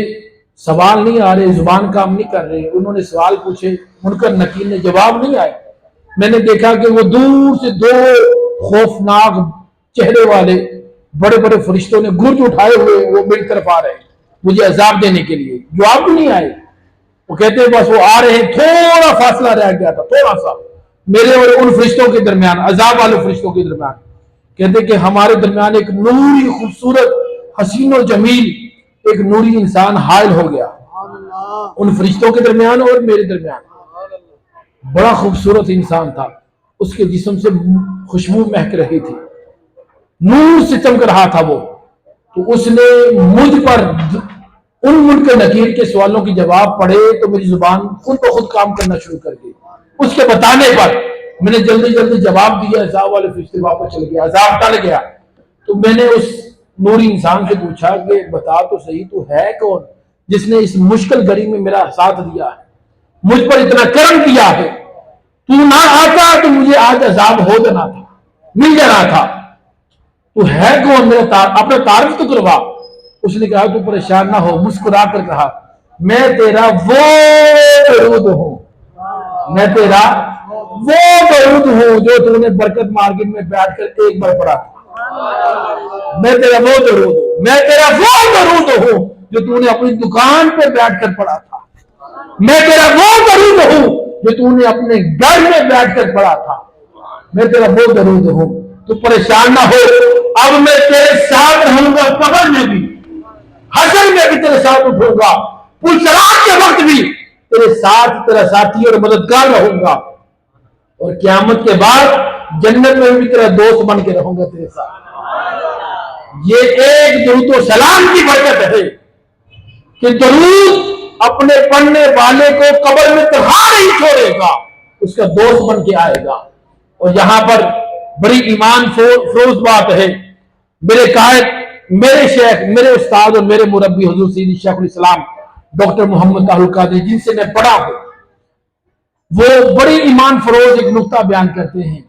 سوال نہیں آ رہے، زبان کام نہیں کر رہے. انہوں نے سوال پوچھے، منکر نکیر نے جواب نہیں آئے. میں نے دیکھا کہ وہ دور سے 2 خوفناک چہرے والے بڑے بڑے فرشتوں نے گرج اٹھائے ہوئے وہ میری طرف آ رہے ہیں مجھے عذاب دینے کے لیے. جواب بھی نہیں آئے. وہ کہتے ہیں بس وہ آ رہے ہیں، تھوڑا فاصلہ رہ گیا تھا، تھوڑا سا میرے اور ان فرشتوں کے درمیان، عذاب والے فرشتوں کے درمیان. کہتے کہ ہمارے درمیان ایک نوری خوبصورت حسین و جمیل ایک نوری انسان حائل ہو گیا ان فرشتوں کے درمیان اور میرے درمیان. بڑا خوبصورت انسان تھا، اس کے جسم سے خوشبو مہک رہی تھی، نور سے چمک رہا تھا وہ. تو اس نے مجھ پر ان منکر نکیر کے سوالوں کی جواب پڑھے تو میری زبان خود بخود کام کرنا شروع کر گئی. اس کے بتانے پر میں نے جلدی جلدی جواب دیا. عذاب والے فرشتے واپس چل گیا، عذاب ٹل گیا. تو میں نے اس نوری انسان سے پوچھا کہ بتا تو صحیح تو ہے کون جس نے اس مشکل گھڑی میں میرا ساتھ دیا ہے, مجھ پر اتنا کرم کیا ہے, تو نہ آتا تو مجھے آج عذاب ہو جانا تھا, مل جانا تھا, تو ہے کون میرا اپنا تعارف تو کروا. اس نے کہا تو پریشان نہ ہو, مسکرا کر کہا میں تیرا وہ درود ہوں, میں تیرا وہ درود ہوں جو تو نے برکت مارکیٹ میں بیٹھ کر ایک بار پڑھا تھا. میں تیرا وہ درود ہوں, میں تیرا وہ درود ہوں جو تو نے اپنی دکان پہ بیٹھ کر پڑھا تھا. میں تیرا وہ درود ہوں جو تو نے اپنے گھر میں بیٹھ کر پڑھا تھا. میں تیرا وہ درود ہوں, تو پریشان نہ ہو, اب میں تیرے ساتھ رہوں گا قبر میں بھی, حشر میں بھی تیرے ساتھ اٹھوں گا, پلچرات کے وقت بھی تیرے ساتھ تیرا ساتھی اور مددگار رہوں گا, اور قیامت کے بعد جنت میں بھی تیرا دوست بن کے رہوں گا تیرے ساتھ. یہ ایک درود و سلام کی برکت ہے کہ درود اپنے پڑھنے والے کو قبر میں تنہا نہیں چھوڑے گا, اس کا دوست بن کے آئے گا. اور یہاں پر بڑی ایمان فروز بات ہے, میرے قائد, میرے شیخ, میرے استاد اور میرے مربی حضور سیدی شیخ الاسلام ڈاکٹر محمد طاہر القادری جن سے میں پڑھا ہوں, وہ بڑی ایمان فروز ایک نقطہ بیان کرتے ہیں.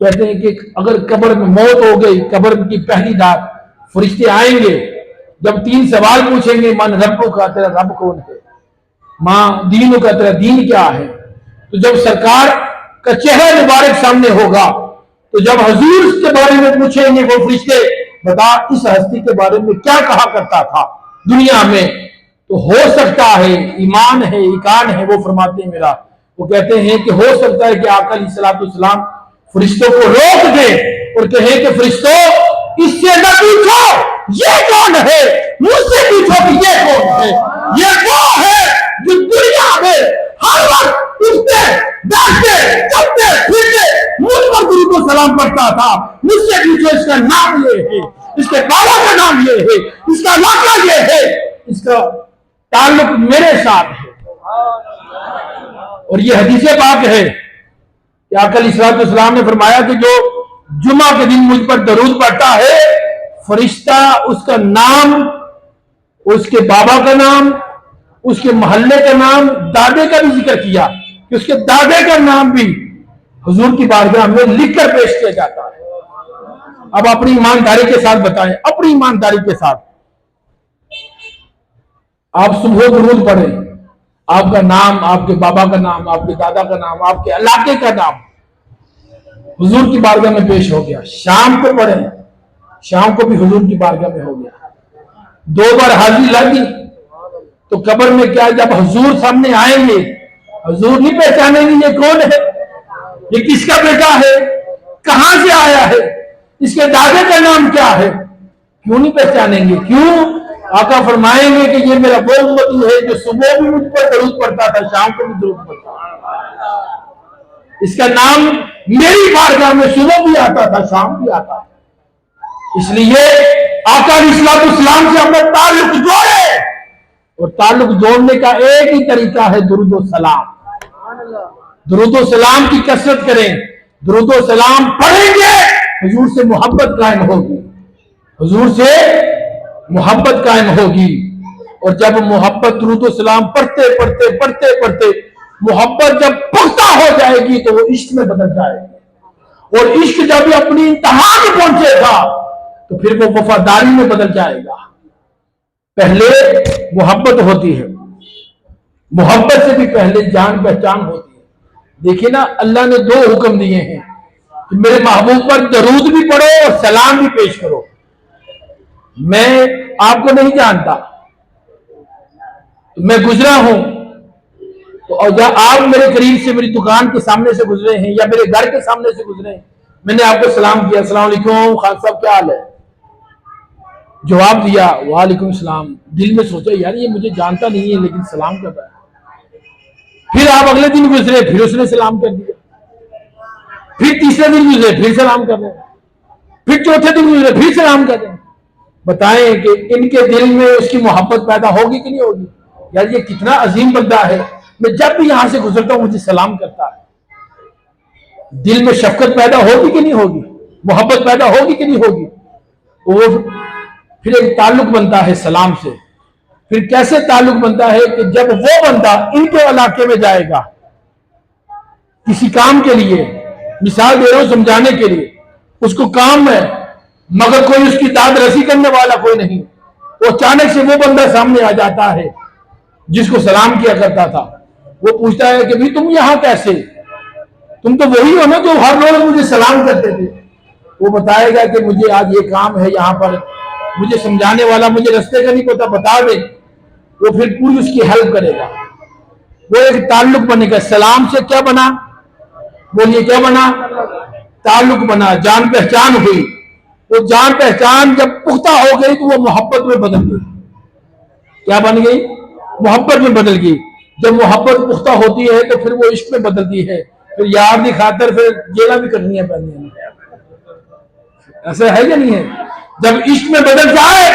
کہتے ہیں کہ اگر قبر میں موت ہو گئی, قبر کی پہلی رات فرشتے آئیں گے, جب 3 سوال پوچھیں گے, من ربو کا, تیرا رب کون ہے, ماں دینوں کا, تیرا دین کیا ہے. تو جب سرکار کا چہرہ مبارک سامنے ہوگا, تو جب حضور اس کے بارے میں پوچھیں گے وہ فرشتے, بتا اس ہستی کے بارے میں کیا کہا کرتا تھا دنیا میں, تو ہو سکتا ہے ایمان ہے, ایقان ہے, وہ فرماتے ہیں میرا, وہ کہتے ہیں کہ ہو سکتا ہے کہ آقا علیہ الصلوۃ والسلام فرشتوں کو روک دے اور کہیں کہ فرشتوں اس سے نہ پوچھو یہ کون ہے, مجھ سے پوچھو کہ یہ کون ہے. یہ وہ ہے جو دنیا میں ہر وقت اٹھتے بیٹھتے چلتے پھرتے مجھ پر درود و سلام پڑھتا تھا. مجھ سے پوچھو اس کا نام یہ ہے, اس کے بابا کا نام یہ ہے, اس کا علاقہ یہ ہے, اس کا تعلق میرے ساتھ ہے. اور یہ حدیث پاک ہے کہ آقا علیہ الصلوۃ والسلام نے فرمایا کہ جو جمعہ کے دن مجھ پر درود پڑھتا ہے, فرشتہ اس کا نام, اس کے بابا کا نام, اس کے محلے کا نام, دادے کا بھی ذکر کیا کہ اس کے دادے کا نام بھی حضور کی بارگاہ میں لکھ کر پیش کیا جاتا ہے. اب اپنی ایمانداری کے ساتھ بتائیں, اپنی ایمانداری کے ساتھ, آپ صبح درود پڑھیں, آپ کا نام, آپ کے بابا کا نام, آپ کے دادا کا نام, آپ کے علاقے کا نام حضور کی بارگاہ میں پیش ہو گیا. شام کو پڑھیں, شام کو بھی حضور کی بارگاہ میں ہو گیا. 2 بار حاضری لگی تو قبر میں کیا, جب حضور سامنے آئیں گے, حضور نہیں پہچانیں گے یہ کون ہے, یہ کس کا بیٹا ہے, کہاں سے آیا ہے, اس کے دادے کا نام کیا ہے, کیوں نہیں پہچانیں گے. کیوں؟ آقا فرمائیں گے کہ یہ میرا وہ امتی ہے جو صبح بھی مجھ پر درود پڑھتا تھا, شام کو بھی درود پڑھتا تھا. اس کا نام میری بارگاہ میں صبح بھی آتا تھا, شام بھی آتا تھا. اس لیے آقا علیہ الصلوۃ والسلام سے اپنا تعلق جوڑے, اور تعلق جوڑنے کا ایک ہی طریقہ ہے درود و سلام. درود و سلام کی کثرت کریں, درود و سلام پڑھیں گے, حضور سے محبت قائم ہوگی, حضور سے محبت قائم ہوگی. اور جب محبت, درود و سلام پڑھتے پڑھتے پڑھتے پڑھتے محبت جب پختہ ہو جائے گی تو وہ عشق میں بدل جائے گی, اور عشق جب اپنی انتہا میں پہنچے گا تو پھر وہ وفاداری میں بدل جائے گا. پہلے محبت ہوتی ہے, محبت سے بھی پہلے جان پہچان ہوتی ہے. دیکھیں نا, اللہ نے 2 حکم دیے ہیں کہ میرے محبوب پر درود بھی پڑھو اور سلام بھی پیش کرو. میں آپ کو نہیں جانتا, میں گزرا ہوں, تو آپ میرے قریب سے میری دکان کے سامنے سے گزرے ہیں یا میرے گھر کے سامنے سے گزرے ہیں, میں نے آپ کو سلام کیا, السلام علیکم خان صاحب کیا حال ہے, جواب دیا وعلیکم السلام. دل میں سوچا یار یہ مجھے جانتا نہیں ہے لیکن سلام کر رہا ہے. پھر آپ اگلے دن گزرے, پھر اس نے سلام کر دیا. پھر تیسرے دن گزرے, پھر سلام کر رہے ہیں. پھر چوتھے دن گزرے, پھر سلام کر رہے ہیں. بتائیں کہ ان کے دل میں اس کی محبت پیدا ہوگی کہ نہیں ہوگی. یار یہ کتنا عظیم بندہ ہے, میں جب بھی یہاں سے گزرتا ہوں مجھے سلام کرتا ہے. دل میں شفقت پیدا ہوگی کہ نہیں ہوگی, محبت پیدا ہوگی کہ نہیں ہوگی. اور پھر ایک تعلق بنتا ہے سلام سے. پھر کیسے تعلق بنتا ہے کہ جب وہ بندہ ان کے علاقے میں جائے گا کسی کام کے لیے، مثال دے رہا ہوں سمجھانے کے لیے، اس کو کام ہے مگر کوئی اس کی داد رسی کرنے والا کوئی نہیں، وہ اچانک سے وہ بندہ سامنے آ جاتا ہے جس کو سلام کیا کرتا تھا. وہ پوچھتا ہے کہ بھی تم یہاں کیسے، تم تو وہی ہو نا جو ہر روز مجھے سلام کرتے تھے. وہ بتائے گا کہ مجھے آج یہ کام ہے یہاں پر، مجھے سمجھانے والا مجھے رستے کا نہیں پتا بتا دے. وہ پھر پوری اس کی ہیلپ کرے گا. وہ ایک تعلق بنے گا. سلام سے کیا بنا؟ بولیے کیا بنا؟ تعلق بنا، جان پہچان ہوئی. وہ جان پہچان جب پختہ ہو گئی تو وہ محبت میں بدل گئی. کیا بن گئی؟ محبت میں بدل گئی. جب محبت پختہ ہوتی ہے تو پھر وہ عشق میں بدلتی ہے. پھر یار کی خاطر پھر جیلیں بھی کرنی ہے پہنی ہے. ایسا ہے یا نہیں ہے؟ جب عشق میں بدل جائے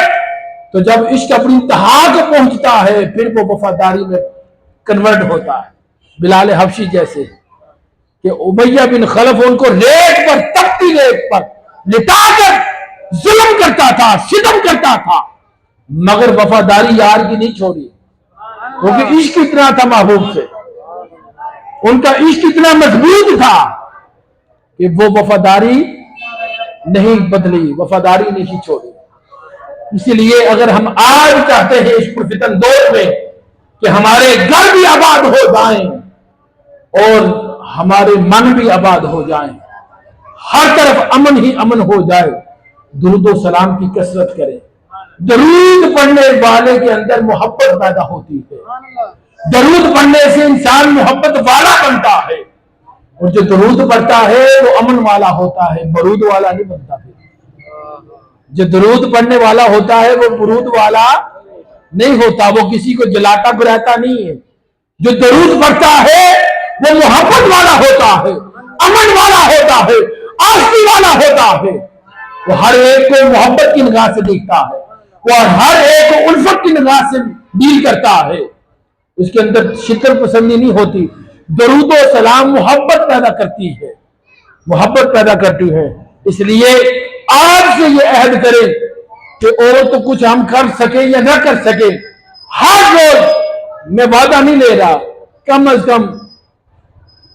تو جب عشق اپنی انتہا کو پہنچتا ہے پھر وہ وفاداری میں کنورٹ ہوتا ہے. بلال حبشی جیسے کہ امیہ بن خلف ان کو ریت پر، تپتی ریت پر لٹا کر ظلم کرتا تھا، ستم کرتا تھا، مگر وفاداری یار کی نہیں چھوڑی. کیونکہ عشق اتنا تھا محبوب سے، ان کا عشق اتنا مضبوط تھا کہ وہ وفاداری نہیں بدلی، وفاداری نہیں چھوڑی. اسی لیے اگر ہم آج چاہتے ہیں اس پرفتن دور میں کہ ہمارے گھر بھی آباد ہو جائیں اور ہمارے من بھی آباد ہو جائیں، ہر طرف امن ہی امن ہو جائے، درود و سلام کی کثرت کریں. درود پڑھنے والے کے اندر محبت پیدا ہوتی ہے. درود پڑھنے سے انسان محبت والا بنتا ہے، اور جو درود پڑھتا ہے وہ امن والا ہوتا ہے، برود والا نہیں بنتا. جو درود پڑھنے والا ہوتا ہے وہ برود والا نہیں ہوتا، وہ کسی کو جلاتا براتا نہیں ہے. جو درود پڑھتا ہے وہ محبت والا ہوتا ہے، امن والا ہوتا ہے، آشتی والا ہوتا ہے. وہ ہر ایک کو محبت کی نگاہ سے دیکھتا ہے، وہ ہر ایک کو الفت کی نگاہ سے ڈیل کرتا ہے. اس کے اندر شکر پسندی نہیں ہوتی. درود و سلام محبت پیدا کرتی ہے، محبت پیدا کرتی ہے. اس لیے آج سے یہ عہد کریں کہ اور تو کچھ ہم کر سکیں یا نہ کر سکیں، ہر روز میں وعدہ نہیں لے رہا، کم از کم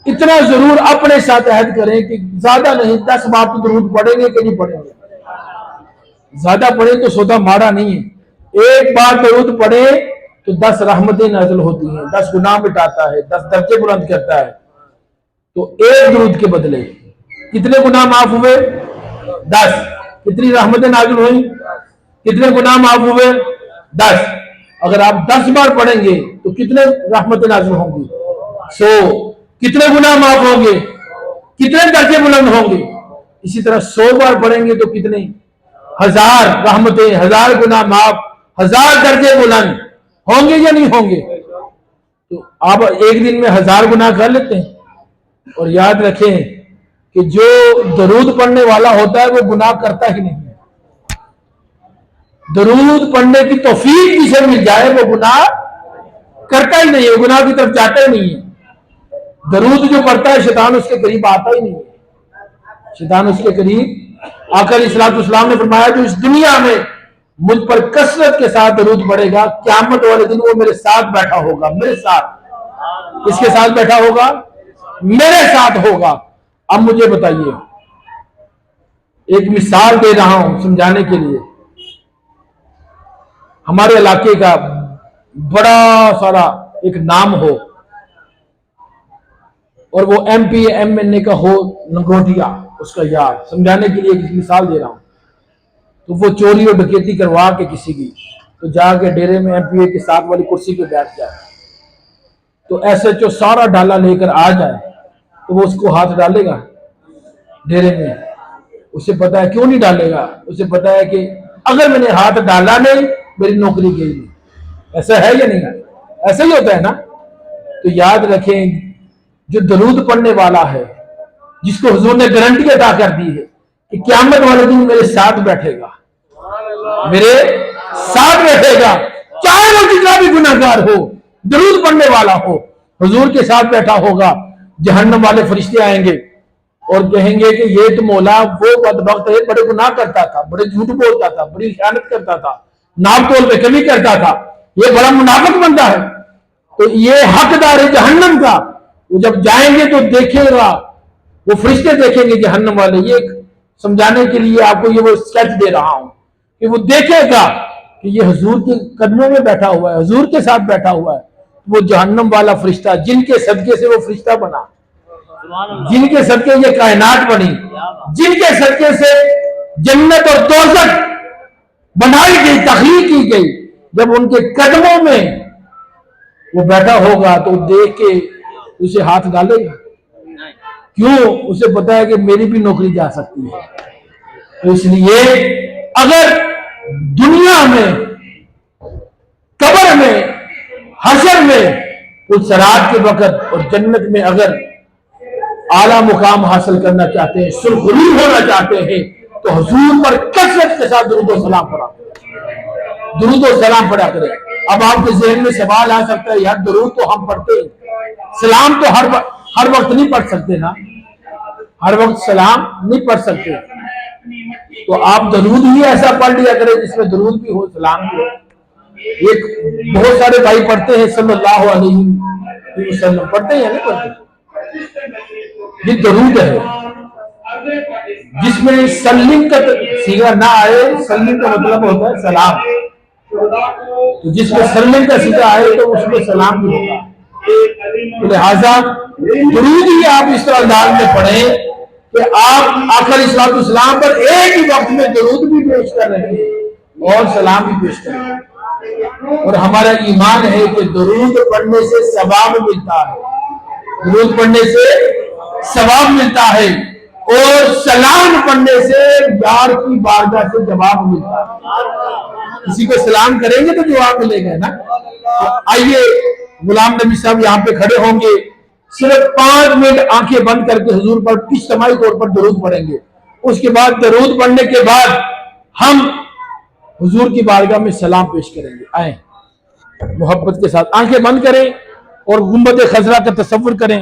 اتنا ضرور اپنے ساتھ عہد کریں کہ زیادہ نہیں 10 بار تو درود پڑھیں گے کہ نہیں پڑھیں گے. زیادہ پڑھیں تو سودا مارا نہیں ہے. ایک بار درود پڑھیں تو 10 رحمتیں نازل ہوتی ہیں، 10 گناہ مٹاتا ہے، 10 درجے بلند کرتا ہے. تو ایک درود کے بدلے کتنے گناہ معاف ہوئے؟ 10. کتنی رحمتیں نازل ہوئیں؟ کتنے گناہ معاف ہوئے؟ 10. اگر آپ 10 بار پڑھیں گے تو کتنے رحمتیں نازل ہوں گی؟ 100. کتنے گناہ معاف ہوں گے؟ کتنے درجے بلند ہوں گے؟ اسی طرح 100 بار پڑھیں گے تو کتنے؟ 1000 رحمتیں، 1000 گناہ معاف، 1000 درجے بلند ہوں گے یا نہیں ہوں گے؟ تو آپ ایک دن میں 1000 گناہ کر لیتے ہیں. اور یاد رکھیں کہ جو درود پڑھنے والا ہوتا ہے وہ گناہ کرتا ہی نہیں. درود پڑھنے کی توفیق جسے مل جائے وہ گناہ کرتا ہی نہیں ہے، گناہ کی طرف جاتا ہی نہیں ہے. درود جو پڑھتا ہے شیطان اس کے قریب آتا ہی نہیں ہے. شیطان اس کے قریب آقا علیہ الصلوۃ والسلام نے فرمایا جو اس دنیا میں مجھ پر کثرت کے ساتھ درود پڑھے گا قیامت والے دن وہ میرے ساتھ بیٹھا ہوگا. میرے ساتھ کس کے ساتھ بیٹھا ہوگا؟ میرے ساتھ ہوگا. اب مجھے بتائیے، ایک مثال دے رہا ہوں سمجھانے کے لیے. ہمارے علاقے کا بڑا سارا ایک نام ہو اور وہ ایم پی ایم این اے کا ہو لنگوٹیا اس کا یار، سمجھانے کے لیے ایک مثال دے رہا ہوں. تو وہ چوری اور ڈکیتی کروا کے کسی کی تو جا کے ڈیرے میں ایم پی اے کے ساتھ والی کرسی پہ بیٹھ جائے تو ایس ایچ او سارا ڈالا لے کر آ جائے تو وہ اس کو ہاتھ ڈالے گا ڈیرے میں؟ اسے پتا ہے کیوں نہیں ڈالے گا؟ اسے پتا ہے کہ اگر میں نے ہاتھ ڈالا نہیں میری نوکری گئی نہیں. ایسا ہے یا نہیں ہے؟ ایسا ہی ہوتا ہے نا. تو یاد رکھیں جو درود پڑھنے والا ہے جس کو حضور نے گارنٹی عطا کر دی ہے کہ قیامت والے دن میرے ساتھ بیٹھے گا، میرے ساتھ بیٹھے گا، چاہے وہ جتنا بھی گناہگار ہو، درود پڑھنے والا ہو، حضور کے ساتھ بیٹھا ہوگا. جہنم والے فرشتے آئیں گے اور کہیں گے کہ یہ تو مولا وہ بدبخت ہے، بڑے گناہ کرتا تھا، بڑے جھوٹ بولتا تھا، بڑی خیانت کرتا تھا، ناپ تول پہ کمی کرتا تھا، یہ بڑا منافق بندہ ہے، تو یہ حقدار ہے جہنم کا۔ وہ جب جائیں گے تو دیکھے گا، وہ فرشتے دیکھیں گے جہنم والے۔ یہ سمجھانے کے لیے آپ کو یہ وہ اسکیچ دے رہا ہوں کہ وہ دیکھے گا کہ یہ حضور کے قدموں میں بیٹھا ہوا ہے، حضور کے ساتھ بیٹھا ہوا ہے، وہ جہنم والا فرشتہ جن کے صدقے سے وہ فرشتہ بنا، جن کے صدقے یہ کائنات بنی، جن کے صدقے سے جنت اور دوزخ بنائی گئی، تخلیق کی گئی، جب ان کے قدموں میں وہ بیٹھا ہوگا تو دیکھ کے اسے ہاتھ ڈالے گا، کیوں؟ اسے پتا ہے کہ میری بھی نوکری جا سکتی ہے۔ تو اس لیے اگر دنیا میں، قبر میں، حشر میں، اس صراط کے وقت اور جنت میں اگر اعلیٰ مقام حاصل کرنا چاہتے ہیں، سرخرو ہونا چاہتے ہیں، تو حضور پر کثرت کے ساتھ درود و سلام پڑھا کریں، درود و سلام پڑھا کریں۔ اب آپ کے ذہن میں سوال آ سکتا ہے، یار درود تو ہم پڑھتے ہیں، سلام تو ہر وقت نہیں پڑھ سکتے نا، ہر وقت سلام نہیں پڑھ سکتے، تو آپ درود ہی ایسا پڑھ لیا کریں جس میں درود بھی ہو، سلام بھی ہو۔ ایک بہت سارے بھائی پڑھتے ہیں صلی اللہ علیہ وسلم، پڑھتے ہیں یا نہیں پڑھتے؟ یہ درود ہے جس میں سلم کا صیغہ نہ آئے، سلم کا مطلب ہوتا ہے سلام، تو جس میں سلم کا صیغہ آئے تو اس میں سلام بھی ہوگا۔ لہذا درود ہی آپ اس طرح انداز میں پڑھیں کہ آپ آقا علیہ الصلوۃ والسلام پر ایک ہی وقت میں درود بھی پیش کر رہے ہیں اور سلام بھی پیش کر رہے ہیں۔ اور ہمارا ایمان ہے کہ درود پڑھنے سے ثواب ملتا ہے، درود پڑھنے سے ثواب ملتا ہے، اور سلام پڑھنے سے یار کی بارگاہ سے جواب ملتا ہے۔ کسی کو سلام کریں گے تو جواب ملے گا نا۔ آئیے غلام نبی صاحب یہاں پہ کھڑے ہوں گے، صرف 5 منٹ آنکھیں بند کر کے حضور پر اجتماعی طور پر درود پڑھیں گے، اس کے بعد درود پڑھنے کے بعد ہم حضور کی بارگاہ میں سلام پیش کریں گے۔ آئیں محبت کے ساتھ آنکھیں بند کریں اور گنبد خضرا کا تصور کریں۔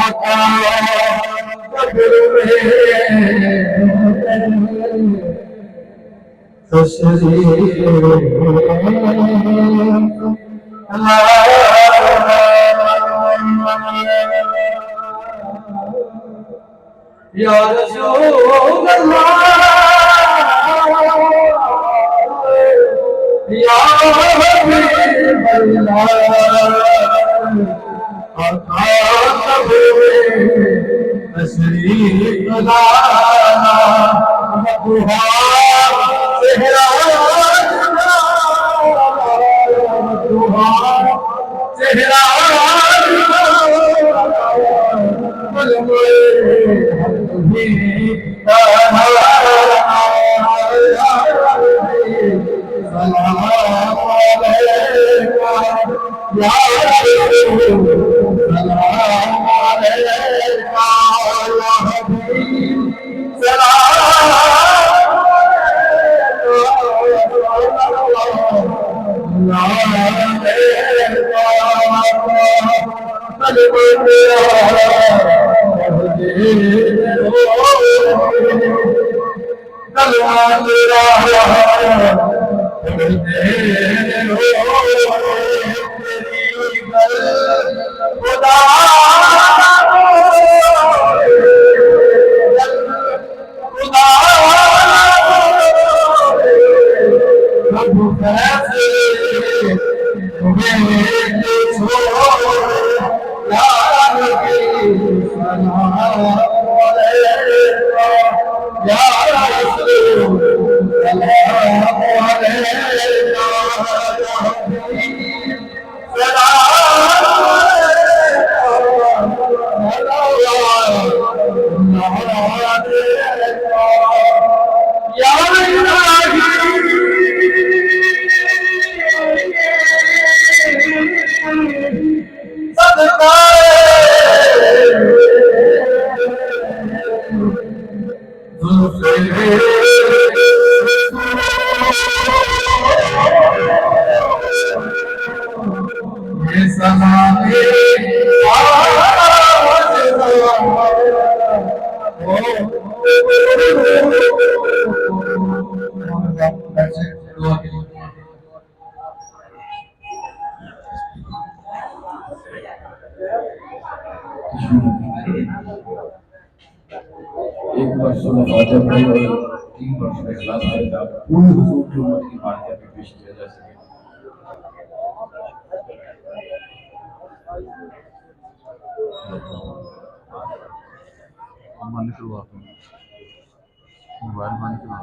آقا قبر میں یا رسول اللہ یا حبیب اللہ آقا قبر میں تشریف لانا مدعا چہرہ مدعا چہرہ ایک بار سورہ فاتحہ پڑھی اور 3 بار سورہ اخلاص پڑھی تاکہ پوری حضور کی امت کی فاتحہ پہ پیش کیا جا سکے. موبائل بند کروا